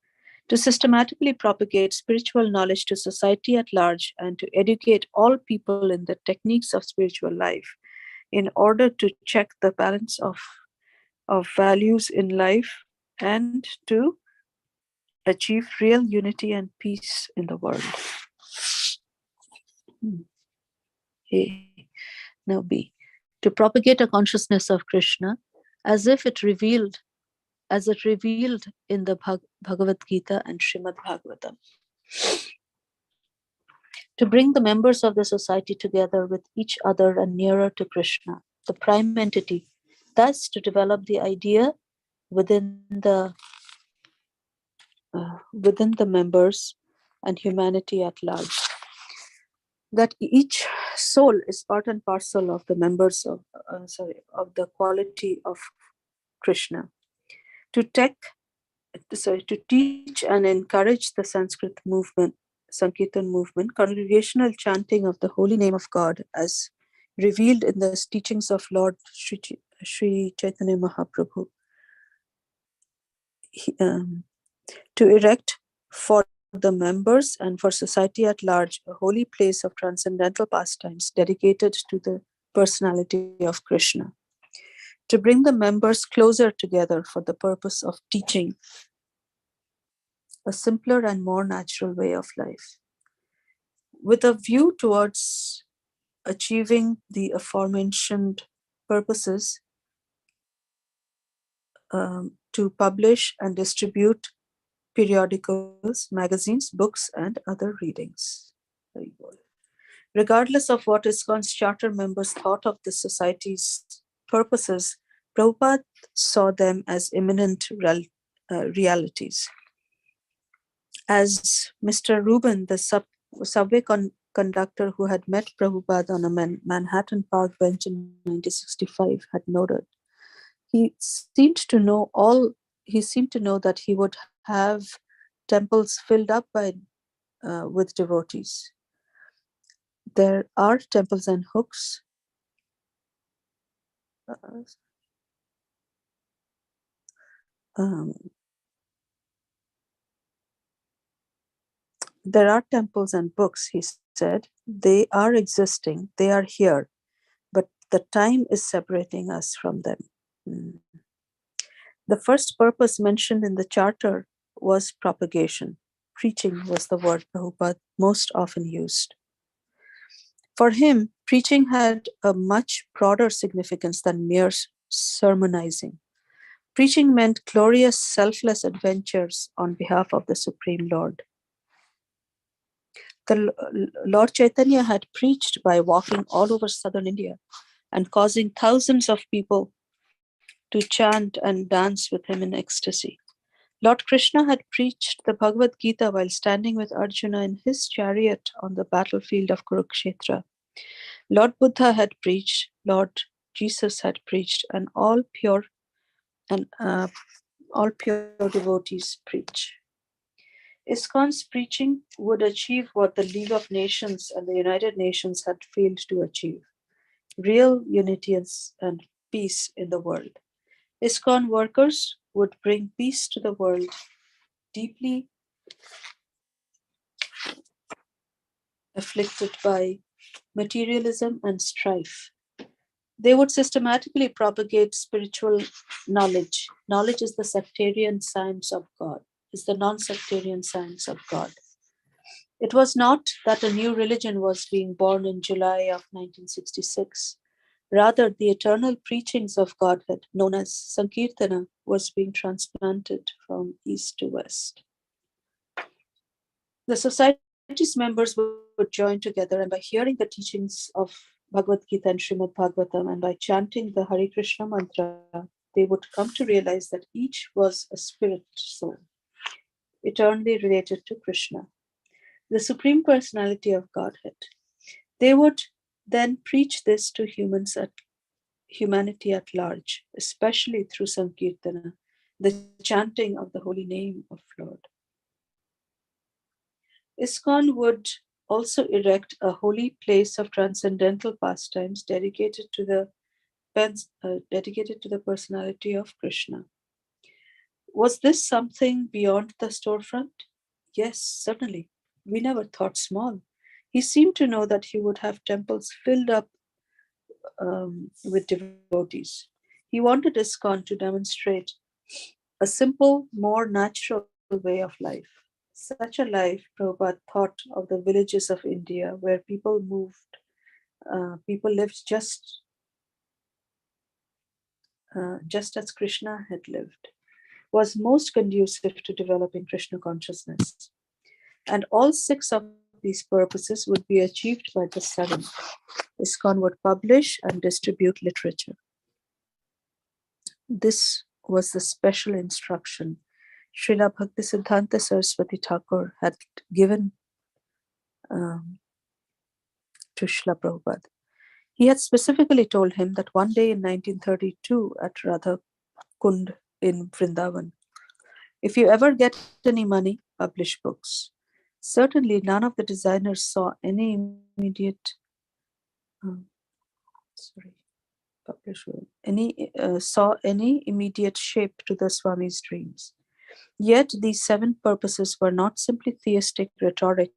to systematically propagate spiritual knowledge to society at large and to educate all people in the techniques of spiritual life, in order to check the balance of values in life and to achieve real unity and peace in the world. A. Now B. To propagate a consciousness of Krishna as if it revealed in the Bhagavad Gita and Srimad Bhagavatam. To bring the members of the society together with each other and nearer to Krishna, the prime entity, thus to develop the idea within the members and humanity at large, that each soul is part and parcel of the members of the quality of Krishna. To teach and encourage the Sankirtan movement, congregational chanting of the holy name of God as revealed in the teachings of Lord Sri Chaitanya Mahaprabhu. To erect for the members and for society at large a holy place of transcendental pastimes dedicated to the personality of Krishna. To bring the members closer together for the purpose of teaching a simpler and more natural way of life. With a view towards achieving the aforementioned purposes, to publish and distribute periodicals, magazines, books, and other readings. Regardless of what ISKCON's charter members thought of the society's purposes, Prabhupada saw them as imminent realities. As Mr. Rubin, the subway conductor who had met Prabhupada on a Manhattan Park bench in 1965, had noted, he seemed to know that he would have temples filled up with devotees. There are temples and hooks. There are temples and books, he said. They are existing, they are here, but the time is separating us from them. The first purpose mentioned in the charter was propagation. Preaching was the word Prabhupada most often used. For him, preaching had a much broader significance than mere sermonizing. Preaching meant glorious, selfless adventures on behalf of the Supreme Lord. The Lord Chaitanya had preached by walking all over southern India and causing thousands of people to chant and dance with him in ecstasy. Lord Krishna had preached the Bhagavad Gita while standing with Arjuna in his chariot on the battlefield of Kurukshetra. Lord Buddha had preached, Lord Jesus had preached, and all pure devotees preach. ISKCON's preaching would achieve what the League of Nations and the United Nations had failed to achieve: real unity and peace in the world. ISKCON workers would bring peace to the world, deeply afflicted by materialism and strife. They would systematically propagate spiritual knowledge. Knowledge is the sectarian science of God, is the non-sectarian science of God. It was not that a new religion was being born in July of 1966. Rather, the eternal preachings of Godhead, known as Sankirtana, was being transplanted from east to west. The society's members would join together, and by hearing the teachings of Bhagavad Gita and Srimad Bhagavatam, and by chanting the Hare Krishna mantra, they would come to realize that each was a spirit soul, eternally related to Krishna, the Supreme Personality of Godhead. They would then preach this to humanity at large, especially through Sankirtana, the chanting of the holy name of Lord. ISKCON would also erect a holy place of transcendental pastimes dedicated to the personality of Krishna. Was this something beyond the storefront? Yes, certainly. We never thought small. He seemed to know that he would have temples filled up with devotees. He wanted ISKCON to demonstrate a simple, more natural way of life. Such a life, Prabhupada thought of the villages of India where people lived just as Krishna had lived, was most conducive to developing Krishna consciousness. And all 6 of these purposes would be achieved by the 7th. ISKCON would publish and distribute literature. This was the special instruction Srila Bhaktisiddhanta Saraswati Thakur had given to Srila Prabhupada. He had specifically told him that one day in 1932 at Radha Kund in Vrindavan, if you ever get any money, publish books. Certainly none of the designers saw any immediate shape to the Swami's dreams. Yet these 7 purposes were not simply theistic rhetoric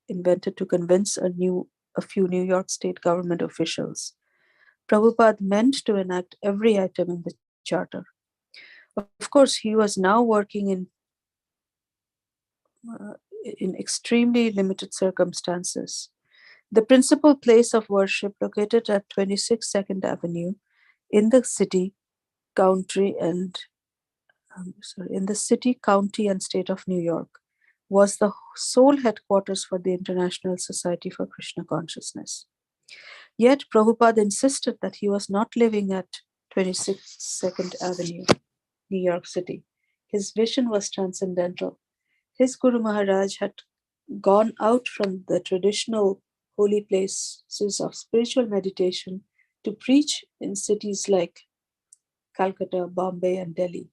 invented to convince a few New York State government officials. Prabhupada meant to enact every item in the charter. Of course, he was now working in extremely limited circumstances. The principal place of worship, located at 26 2nd Avenue in the city, county, and state of New York, was the sole headquarters for the International Society for Krishna Consciousness. Yet Prabhupada insisted that he was not living at 26 2nd Avenue, New York City. His vision was transcendental. His Guru Maharaj had gone out from the traditional holy places of spiritual meditation to preach in cities like Calcutta, Bombay, and Delhi.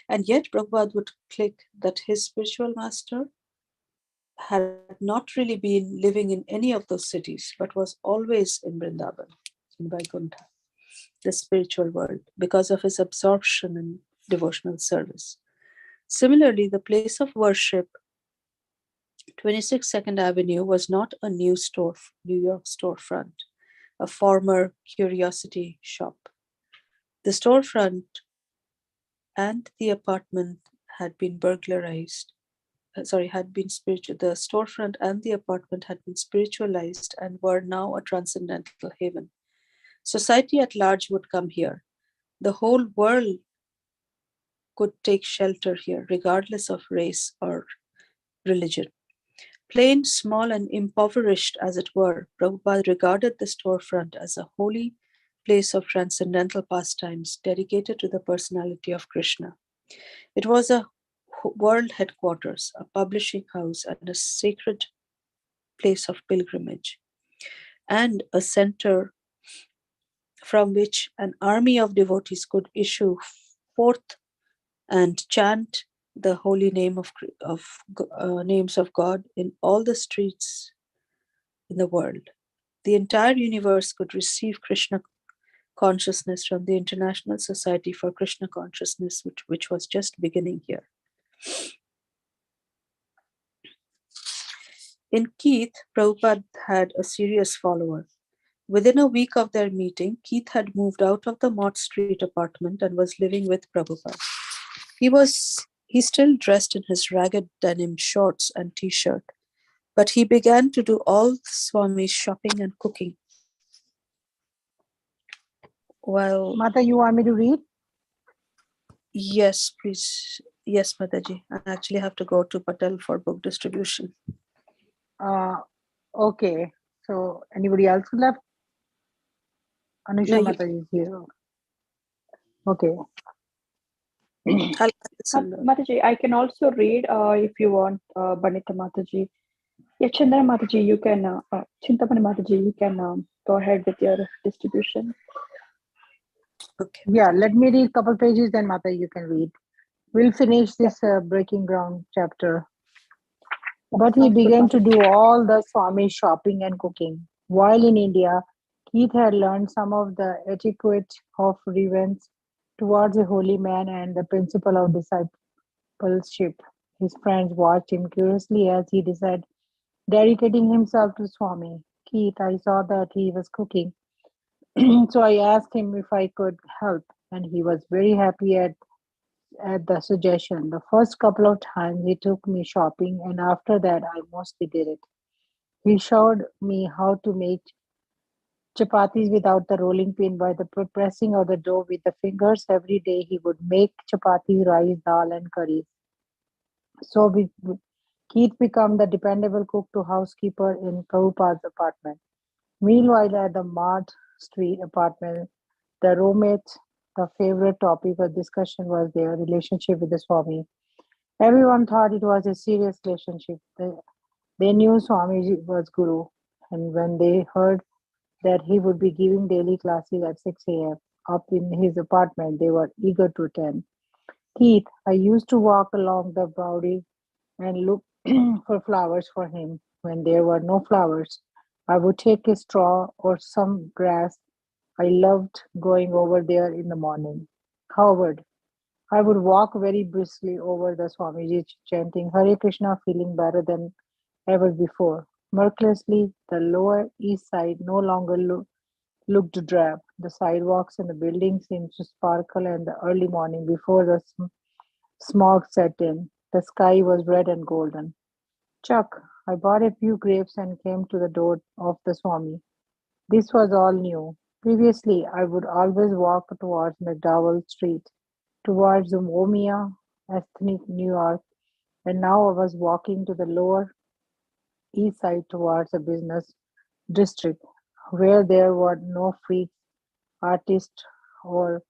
And yet Prabhupada would click that his spiritual master had not really been living in any of those cities, but was always in Vrindavan, in Vaikuntha, the spiritual world, because of his absorption in devotional service. Similarly, the place of worship, 26 2nd Avenue, was not a New York storefront, a former curiosity shop. The storefront and the apartment had been burglarized. The storefront and the apartment had been spiritualized and were now a transcendental haven. Society at large would come here. The whole world could take shelter here, regardless of race or religion. Plain, small, and impoverished as it were, Prabhupada regarded the storefront as a holy place of transcendental pastimes dedicated to the personality of Krishna. It was a world headquarters, a publishing house, and a sacred place of pilgrimage, and a center from which an army of devotees could issue forth and chant the holy names of God in all the streets in the world. The entire universe could receive Krishna consciousness from the International Society for Krishna Consciousness, which was just beginning here. In Keith, Prabhupada had a serious follower. Within a week of their meeting, Keith had moved out of the Mott Street apartment and was living with Prabhupada. He still dressed in his ragged denim shorts and t-shirt, but he began to do all Swami's shopping and cooking. Well, Mata, you want me to read? Yes, please. Yes, Mataji. I actually have to go to Patel for book distribution. Okay. So anybody else left? Anusha No, Mataji is here. Okay. Mataji, I can also read if you want, Banita Mataji. Yeah, Chandra Mataji, you can, Chintamani Mataji, you can go ahead with your distribution. Okay. Yeah, let me read a couple pages, then Mata, you can read. We'll finish this breaking ground chapter. But he began to do all the Swami shopping and cooking. While in India, Keith had learned some of the etiquette of reverence towards a holy man and the principle of discipleship. His friends watched him curiously as he decided dedicating himself to Swami. Keith, I saw that he was cooking. So I asked him if I could help, and he was very happy at the suggestion. The first couple of times he took me shopping, and after that, I mostly did it. He showed me how to make chapatis without the rolling pin by the pressing of the dough with the fingers. Every day he would make chapatis, rice, dal, and curries. So Keith became the dependable cook to housekeeper in Prabhupada's apartment. Meanwhile, at the Mart Street apartment, the roommates, the favorite topic of discussion was their relationship with the Swami. Everyone thought it was a serious relationship. They knew Swami was Guru, and when they heard that he would be giving daily classes at 6 a.m. up in his apartment, they were eager to attend. Keith, I used to walk along the Bowery and look for flowers for him. When there were no flowers, I would take a straw or some grass. I loved going over there in the morning. Howard, I would walk very briskly over the Swamiji, chanting Hare Krishna, feeling better than ever before. Miraculously, the lower east side no longer looked drab. The sidewalks and the buildings seemed to sparkle in the early morning before the smog set in. The sky was red and golden. Chuck, I bought a few grapes and came to the door of the Swami. This was all new. Previously, I would always walk towards McDowell Street, towards Womia, ethnic New York, and now I was walking to the lower east side towards the business district, where there were no freaks, artists, or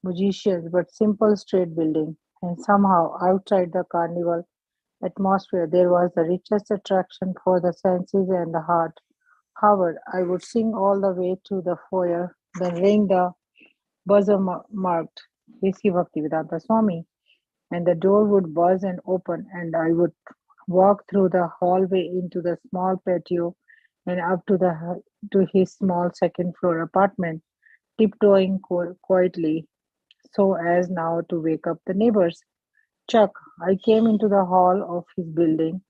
musicians, but simple street building. And somehow, outside the carnival atmosphere, there was the richest attraction for the senses and the heart. Howard, I would sing all the way to the foyer, then ring the buzzer marked A.C. Bhaktivedanta Swami, and the door would buzz and open, and I would walk through the hallway into the small patio and up to his small second floor apartment, tiptoeing quietly so as now to wake up the neighbors. Chuck, I came into the hall of his building,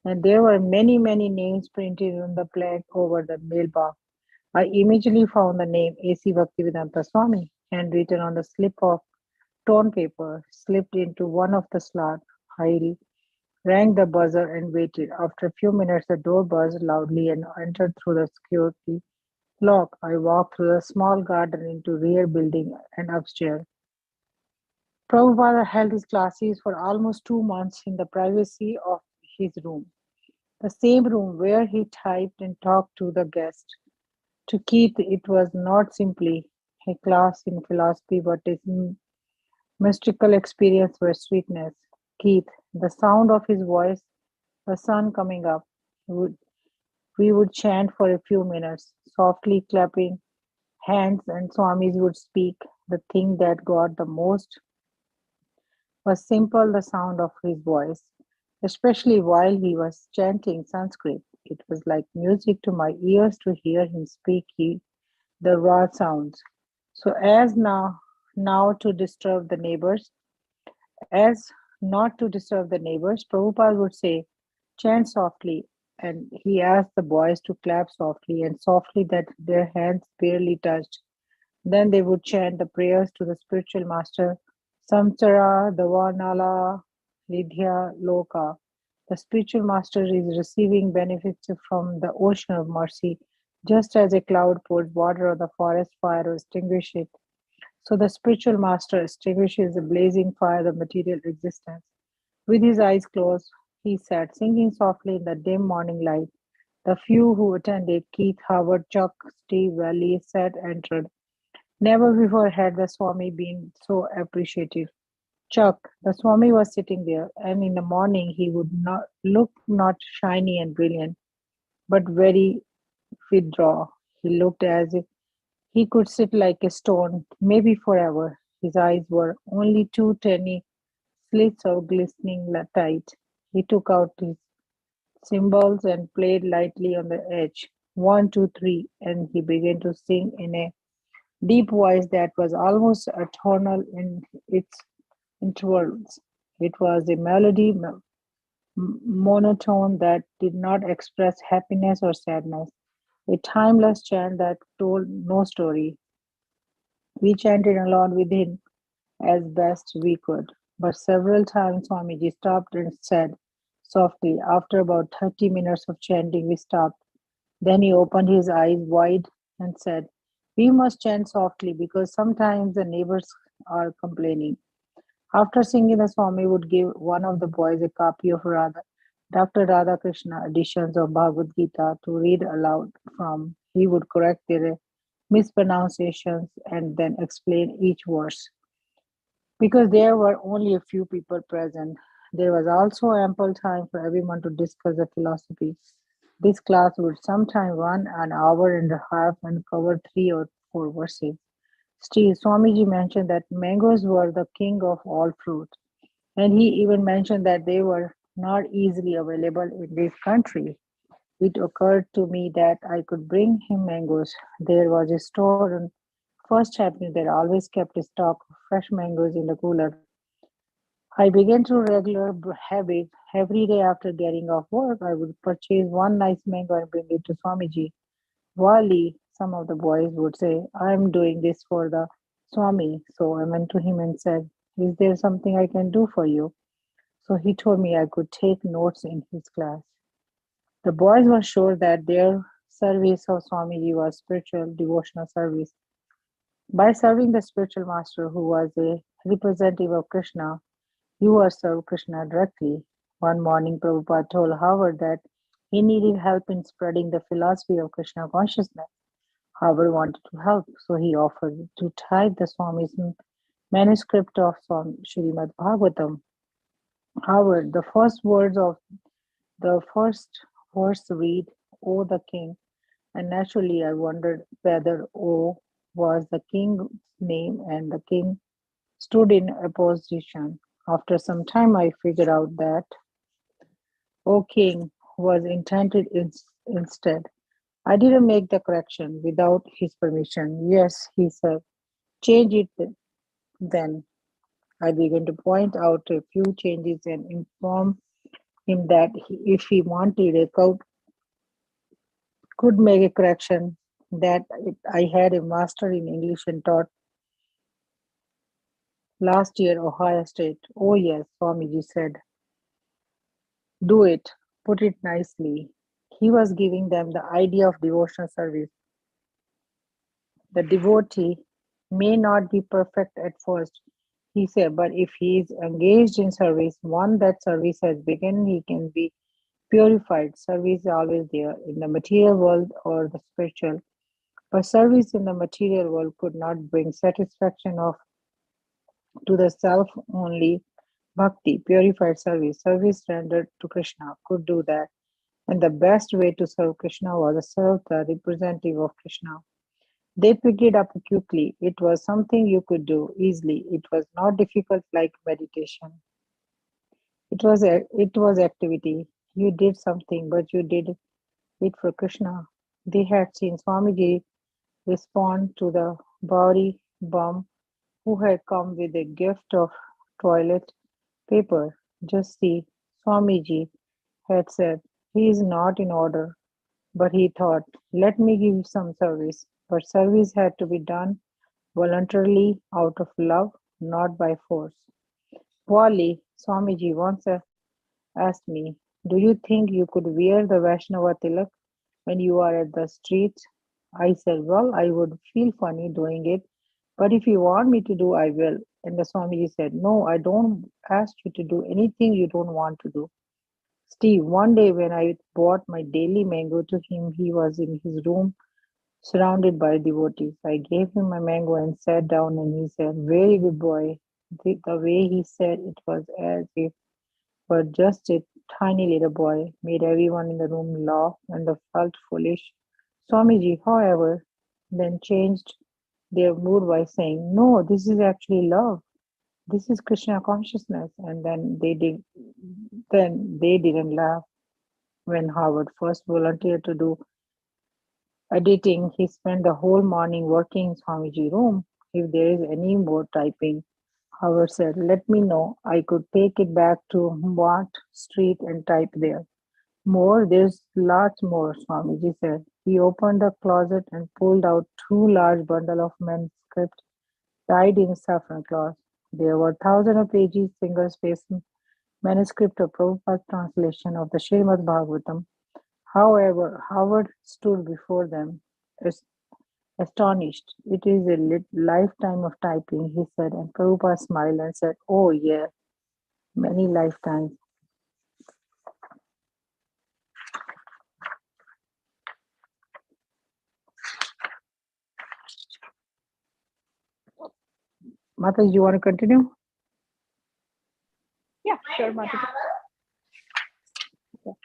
and there were many, many names printed on the plaque over the mailbox. I immediately found the name A.C. Bhaktivedanta Swami handwritten on the slip of torn paper, slipped into one of the slots. I rang the buzzer and waited. After a few minutes, the door buzzed loudly and entered through the security lock. I walked through the small garden into rear building and upstairs. Prabhupada held his classes for almost 2 months in the privacy of his room, the same room where he typed and talked to the guests. To Keith, it was not simply a class in philosophy, but a mystical experience for sweetness. Keith, the sound of his voice, the sun coming up. Would, we would chant for a few minutes, softly clapping hands, and Swamis would speak. The thing that got the most was simple the sound of his voice, especially while he was chanting Sanskrit. It was like music to my ears to hear him speak the raw sounds. So as now to disturb the neighbors, as not to disturb the neighbors, Prabhupada would say, chant softly, and he asked the boys to clap softly and softly that their hands barely touched. Then they would chant the prayers to the spiritual master, Samsara Davanala Vidya Loka. The spiritual master is receiving benefits from the ocean of mercy, just as a cloud pours water on the forest fire to extinguish it. So the spiritual master extinguishes the blazing fire of material existence. With his eyes closed, he sat singing softly in the dim morning light. The few who attended, Keith, Howard, Chuck, Steve, Valley, sat entered. Never before had the Swami been so appreciative. Chuck, the Swami was sitting there, and in the morning he would not look not shiny and brilliant, but very withdrawn. He looked as if he could sit like a stone, maybe forever. His eyes were only two tiny slits of glistening light. He took out his cymbals and played lightly on the edge. One, two, three, and he began to sing in a deep voice that was almost atonal in its intervals. It was a melody monotone that did not express happiness or sadness, a timeless chant that told no story. We chanted along with him as best we could, but several times Swamiji stopped and said softly, after about 30 minutes of chanting, we stopped. Then he opened his eyes wide and said, "We must chant softly because sometimes the neighbors are complaining." After singing, the Swami would give one of the boys a copy of Dr. Radha Krishna editions of Bhagavad Gita to read aloud from. He would correct their mispronunciations and then explain each verse. Because there were only a few people present, there was also ample time for everyone to discuss the philosophy. This class would sometimes run an hour and a half and cover 3 or 4 verses. Still, Swamiji mentioned that mangoes were the king of all fruit, and he even mentioned that they were not easily available in this country. It occurred to me that I could bring him mangoes. There was a store on First Avenue that always kept a stock of fresh mangoes in the cooler. I began to regular habit. Every day after getting off work, I would purchase one nice mango and bring it to Swamiji. Wali, some of the boys would say, "I am doing this for the Swami." So I went to him and said, "Is there something I can do for you?" So he told me I could take notes in his class. The boys were sure that their service of Swamiji was spiritual, devotional service. By serving the spiritual master who was a representative of Krishna, you are served Krishna directly. One morning, Prabhupada told Howard that he needed help in spreading the philosophy of Krishna consciousness. Howard wanted to help, so he offered to type the Swami's manuscript of Srimad Bhagavatam. Howard, the first verse read, "O the king," and naturally I wondered whether O was the king's name and the king stood in opposition. After some time, I figured out that "O king" was intended instead. I didn't make the correction without his permission. "Yes," he said, "change it then." I began to point out a few changes and inform him that if he wanted a could make a correction, that I had a master in English and taught last year Ohio State. "Oh yes," Swamiji said, "do it, put it nicely." He was giving them the idea of devotional service. The devotee may not be perfect at first, he said, but if he is engaged in service, once that service has begun, he can be purified. Service is always there in the material world or the spiritual. But service in the material world could not bring satisfaction of to the self only. Bhakti, purified service rendered to Krishna could do that. And the best way to serve Krishna was to serve the representative of Krishna. They picked it up quickly. It was something you could do easily. It was not difficult like meditation. It was activity. You did something, but you did it for Krishna. They had seen Swamiji respond to the Bauri bum who had come with a gift of toilet paper. Just see, Swamiji had said, "He is not in order," but he thought, "Let me give some service." But service had to be done voluntarily out of love, not by force. Wali, Swamiji once asked me, "Do you think you could wear the Vaishnava tilak when you are at the streets?" I said, "Well, I would feel funny doing it, but if you want me to do, I will." And the Swamiji said, "No, I don't ask you to do anything you don't want to do." Steve, one day when I brought my daily mango to him, he was in his room surrounded by devotees. I gave him my mango and sat down, and he said, "Very good boy." The way he said it was as if were just a tiny little boy, made everyone in the room laugh and they felt foolish. Swamiji, however, then changed their mood by saying, "No, this is actually love. This is Krishna consciousness." And then they didn't laugh. When Howard first volunteered to do editing, he spent the whole morning working in Swamiji room. If there is any more typing, Howard said, "Let me know. I could take it back to Watt Street and type there." "More? There's lots more," Swamiji said. He opened the closet and pulled out two large bundles of manuscript. dyed in saffron cloth. There were thousands of pages, single-spaced manuscript of Prabhupada's translation of the Srimad Bhagavatam. However, Howard stood before them, astonished. It is a lifetime of typing, he said, and Prabhupada smiled and said, "Oh, yeah, many lifetimes." Mata, you want to continue? Yeah, sure, Mataji. Okay.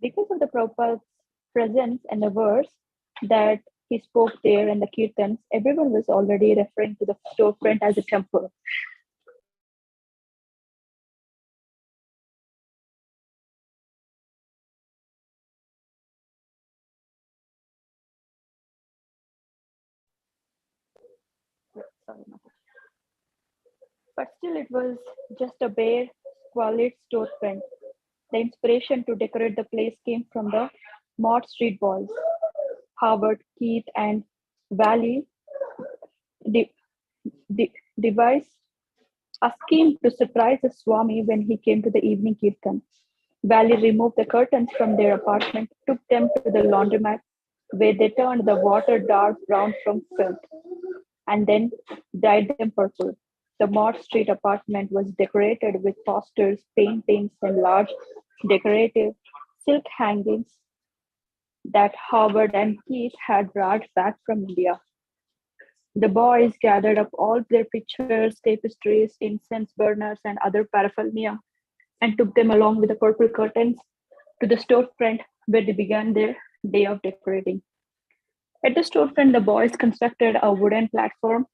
Because of the Prabhupada's presence and the verse that he spoke there and the kirtans, everyone was already referring to the storefront as a temple. Sorry, Mataji. But still, it was just a bare, squalid storefront. The inspiration to decorate the place came from the Mott Street Boys. Howard, Keith, and Valley de- devised a scheme to surprise the Swami when he came to the evening kirtan. Valley removed the curtains from their apartment, took them to the laundromat, where they turned the water dark brown from filth, and then dyed them purple. The Mott Street apartment was decorated with posters, paintings, and large decorative silk hangings that Howard and Keith had brought back from India. The boys gathered up all their pictures, tapestries, incense burners, and other paraphernalia and took them along with the purple curtains to the storefront where they began their day of decorating. At the storefront, the boys constructed a wooden platform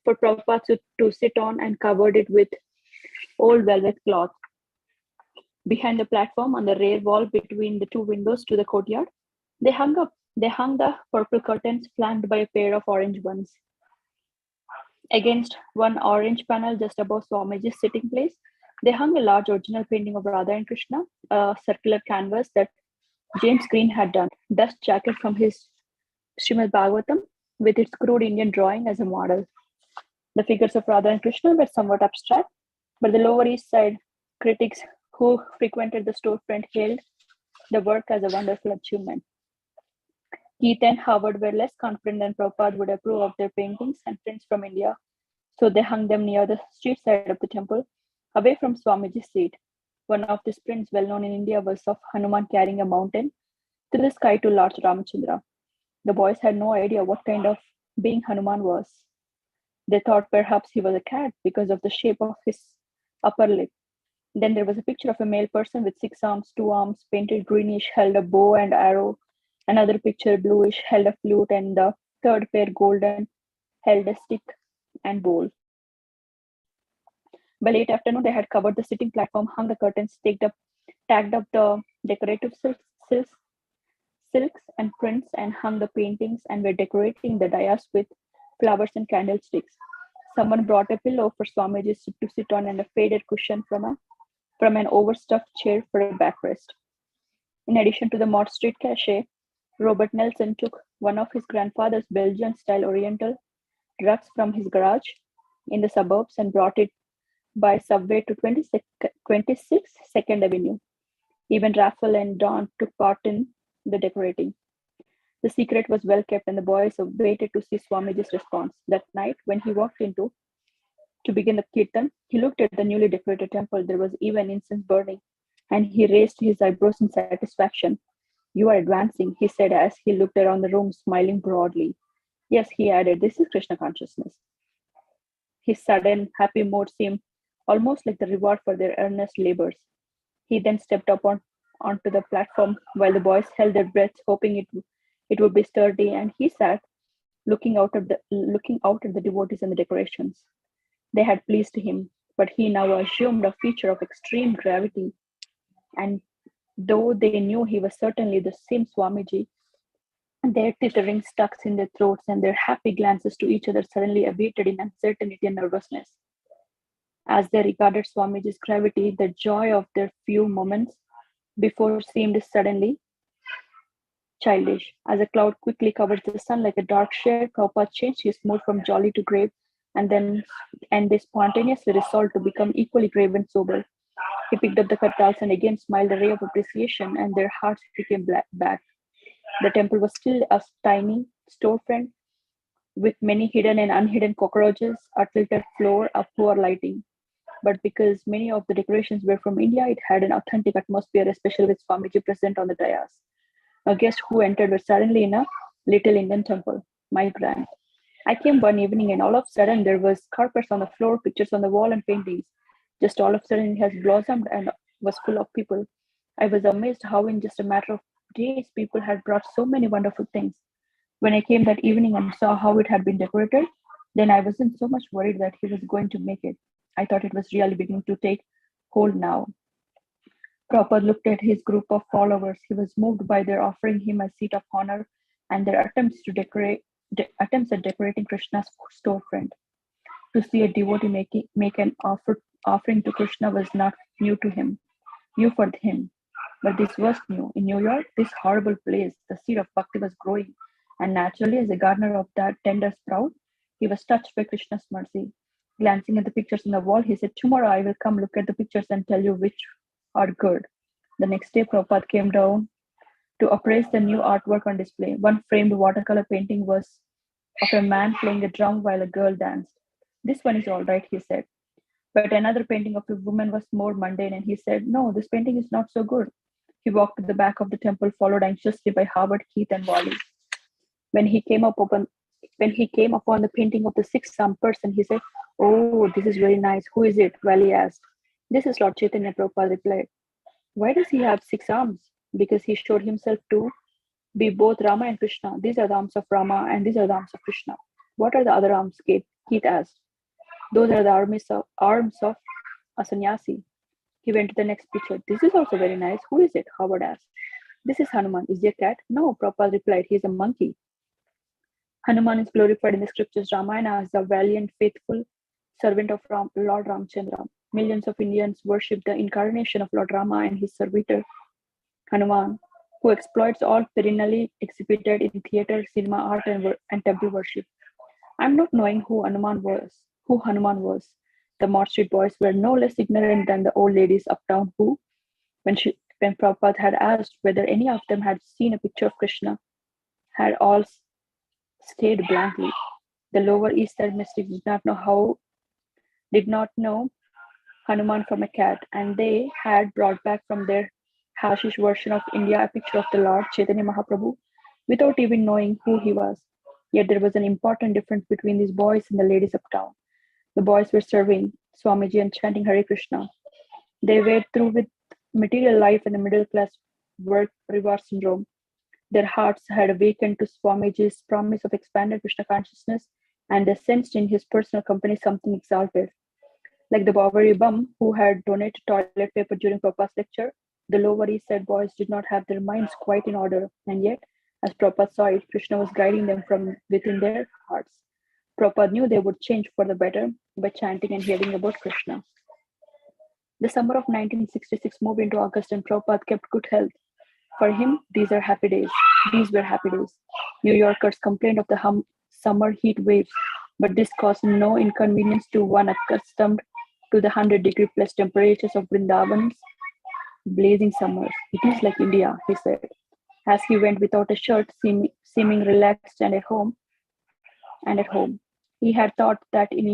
for Prabhupada to sit on and covered it with old velvet cloth. Behind the platform, on the rear wall between the two windows to the courtyard, they hung the purple curtains flanked by a pair of orange ones. Against one orange panel just above Swamiji's sitting place, they hung a large original painting of Radha and Krishna, a circular canvas that James Green had done, dust jacket from his Srimad Bhagavatam with its crude Indian drawing as a model. The figures of Radha and Krishna were somewhat abstract, but the Lower East Side critics who frequented the storefront hailed the work as a wonderful achievement. Keith and Howard were less confident than Prabhupada would approve of their paintings and prints from India, so they hung them near the street side of the temple, away from Swamiji's seat. One of these prints, well known in India, was of Hanuman carrying a mountain to the sky to Lord Ramachandra. The boys had no idea what kind of being Hanuman was. They thought perhaps he was a cat because of the shape of his upper lip. Then there was a picture of a male person with 6 arms, 2 arms, painted greenish, held a bow and arrow. Another picture, bluish, held a flute, and the third pair, golden, held a stick and bowl. By late afternoon, they had covered the sitting platform, hung the curtains, tagged up the decorative silks and prints, and hung the paintings, and were decorating the dais with flowers and candlesticks. Someone brought a pillow for Swamiji to sit on and a faded cushion from an overstuffed chair for a backrest. In addition to the Mott Street cachet, Robert Nelson took one of his grandfather's Belgian-style Oriental rugs from his garage in the suburbs and brought it by subway to 26 2nd Avenue. Even Raphael and Don took part in the decorating. The secret was well kept, and the boys waited to see Swamiji's response. That night, when he walked into to begin the kirtan, he looked at the newly decorated temple. There was even incense burning, and he raised his eyebrows in satisfaction. "You are advancing," he said as he looked around the room, smiling broadly. "Yes," he added, "this is Krishna consciousness." His sudden happy mood seemed almost like the reward for their earnest labors. He then stepped up onto the platform while the boys held their breaths, hoping it would be sturdy, and he sat, looking out at the devotees and the decorations. They had pleased him, but he now assumed a feature of extreme gravity, and though they knew he was certainly the same Swamiji, their tittering stuck in their throats and their happy glances to each other suddenly abated in uncertainty and nervousness. As they regarded Swamiji's gravity, the joy of their few moments before seemed suddenly childish. As a cloud quickly covers the sun like a dark shade, Prabhupada changed his mood from jolly to grave, and they spontaneously resolved to become equally grave and sober. He picked up the kartals and again smiled a ray of appreciation, and their hearts became back. The temple was still a tiny storefront with many hidden and unhidden cockroaches, a tilted floor, a poor lighting. But because many of the decorations were from India, it had an authentic atmosphere, especially with Swamiji present on the dais. A guest who entered was suddenly in a little Indian temple, my grand. I came one evening and all of a sudden there was carpets on the floor, pictures on the wall and paintings. Just all of a sudden it has blossomed and was full of people. I was amazed how in just a matter of days people had brought so many wonderful things. When I came that evening and saw how it had been decorated, then I wasn't so much worried that he was going to make it. I thought it was really beginning to take hold now. Prabhupada looked at his group of followers. He was moved by their offering him a seat of honor and their attempts at decorating Krishna's storefront. To see a devotee make an offering to Krishna was not new to him, new for him. But this was new. In New York, this horrible place, the seed of bhakti was growing, and naturally, as a gardener of that tender sprout, he was touched by Krishna's mercy. Glancing at the pictures on the wall, he said, "Tomorrow I will come look at the pictures and tell you which are good." The next day, Prabhupada came down to appraise the new artwork on display. One framed watercolor painting was of a man playing a drum while a girl danced. "This one is all right," he said. But another painting of a woman was more mundane, and he said, "No, this painting is not so good." He walked to the back of the temple, followed anxiously by Howard, Keith, and Wally. When he came upon the painting of the sixth some person, he said, "Oh, this is very nice. Who is it?" Wally asked. "This is Lord Chaitanya," Prabhupada replied. "Why does he have 6 arms?" "Because he showed himself to be both Rama and Krishna. These are the arms of Rama and these are the arms of Krishna." "What are the other arms?" Keith asked. "Those are the arms of a sannyasi." He went to the next picture. "This is also very nice. Who is it?" Howard asked. "This is Hanuman." "Is he a cat?" "No," Prabhupada replied. "He is a monkey." Hanuman is glorified in the scriptures Ramayana as the valiant, faithful servant of Lord Ramchandra. Millions of Indians worship the incarnation of Lord Rama and his servitor Hanuman, who exploits all perennially exhibited in theater, cinema, art, and temple worship. I'm not knowing who Hanuman was. The Mott Street boys were no less ignorant than the old ladies uptown who, when Prabhupada had asked whether any of them had seen a picture of Krishna, had all stayed blankly. The Lower East Side mystics did not know Hanuman from a cat, and they had brought back from their hashish version of India a picture of the Lord Chaitanya Mahaprabhu without even knowing who he was. Yet there was an important difference between these boys and the ladies uptown. The boys were serving Swamiji and chanting Hare Krishna. They were through with material life and the middle class work reward syndrome. Their hearts had awakened to Swamiji's promise of expanded Krishna consciousness, and they sensed in his personal company something exalted. Like the Bawari bum who had donated toilet paper during Prabhupada's lecture, the Lower East Side boys did not have their minds quite in order, and yet, as Prabhupada saw it, Krishna was guiding them from within their hearts. Prabhupada knew they would change for the better by chanting and hearing about Krishna. The summer of 1966 moved into August, and Prabhupada kept good health. For him, these were happy days. New Yorkers complained of the summer heat waves, but this caused no inconvenience to one accustomed to the 100-degree plus temperatures of Vrindavan's blazing summers. "It is like India," he said, as he went without a shirt, seeming relaxed and at home. He had thought that in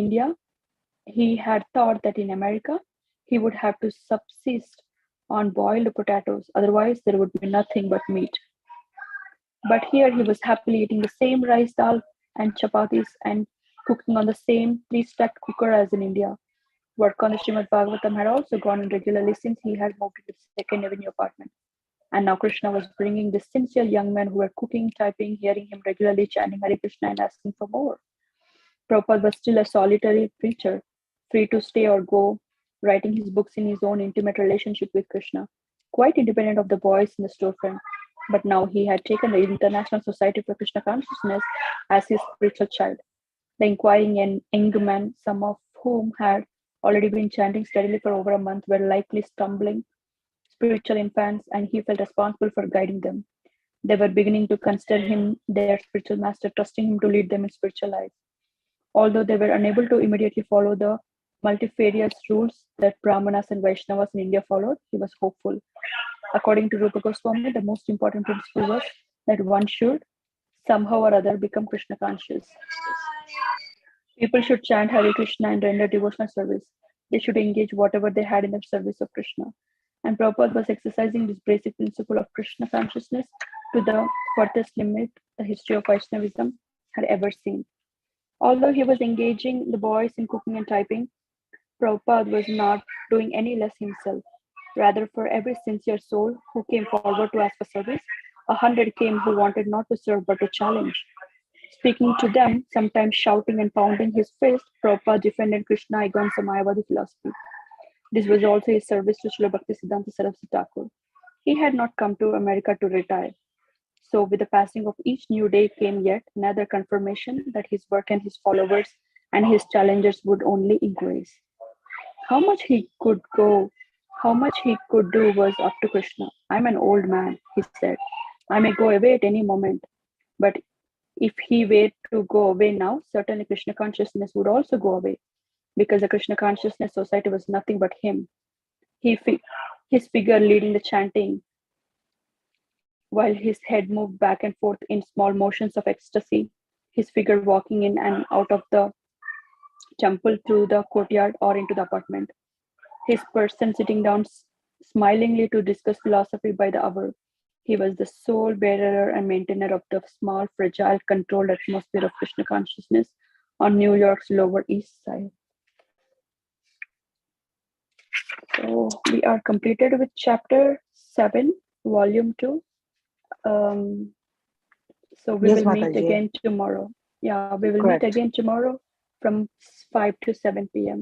America, he would have to subsist on boiled potatoes, otherwise there would be nothing but meat. But here he was happily eating the same rice dal and chapatis and cooking on the same 3-stacked cooker as in India. Work on the Srimad Bhagavatam had also gone on regularly since he had moved to the 2nd Avenue apartment. And now Krishna was bringing the sincere young men who were cooking, typing, hearing him regularly, chanting Hare Krishna and asking for more. Prabhupada was still a solitary preacher, free to stay or go, writing his books in his own intimate relationship with Krishna, quite independent of the boys in the storefront. But now he had taken the International Society for Krishna Consciousness as his spiritual child. The inquiring young men, some of whom had already been chanting steadily for over a month, were likely stumbling spiritual infants, and he felt responsible for guiding them. They were beginning to consider him their spiritual master, trusting him to lead them in spiritual life. Although they were unable to immediately follow the multifarious rules that Brahmanas and Vaishnavas in India followed, he was hopeful. According to Rupa Goswami, the most important principle was that one should somehow or other become Krishna conscious. People should chant Hare Krishna and render devotional service. They should engage whatever they had in the service of Krishna. And Prabhupada was exercising this basic principle of Krishna consciousness to the furthest limit the history of Vaishnavism had ever seen. Although he was engaging the boys in cooking and typing, Prabhupada was not doing any less himself. Rather, for every sincere soul who came forward to ask for service, 100 came who wanted not to serve but to challenge. Speaking to them, sometimes shouting and pounding his fist, Prabhupada defended Krishna Igon's Mayavadi philosophy. This was also his service to Srila Bhaktisiddhanta Saraswati Thakur. He had not come to America to retire. So with the passing of each new day came yet another confirmation that his work and his followers and his challengers would only increase. How much he could do was up to Krishna. I'm an old man, he said. I may go away at any moment. But if he were to go away now, certainly Krishna consciousness would also go away, because the Krishna consciousness society was nothing but him. His figure leading the chanting, while his head moved back and forth in small motions of ecstasy, his figure walking in and out of the temple through the courtyard or into the apartment, his person sitting down smilingly to discuss philosophy by the hour. He was the sole bearer and maintainer of the small, fragile, controlled atmosphere of Krishna consciousness on New York's Lower East Side. So we are completed with chapter 7, volume 2. So we will meet again tomorrow. Yeah, we will meet again tomorrow from 5 to 7 p.m.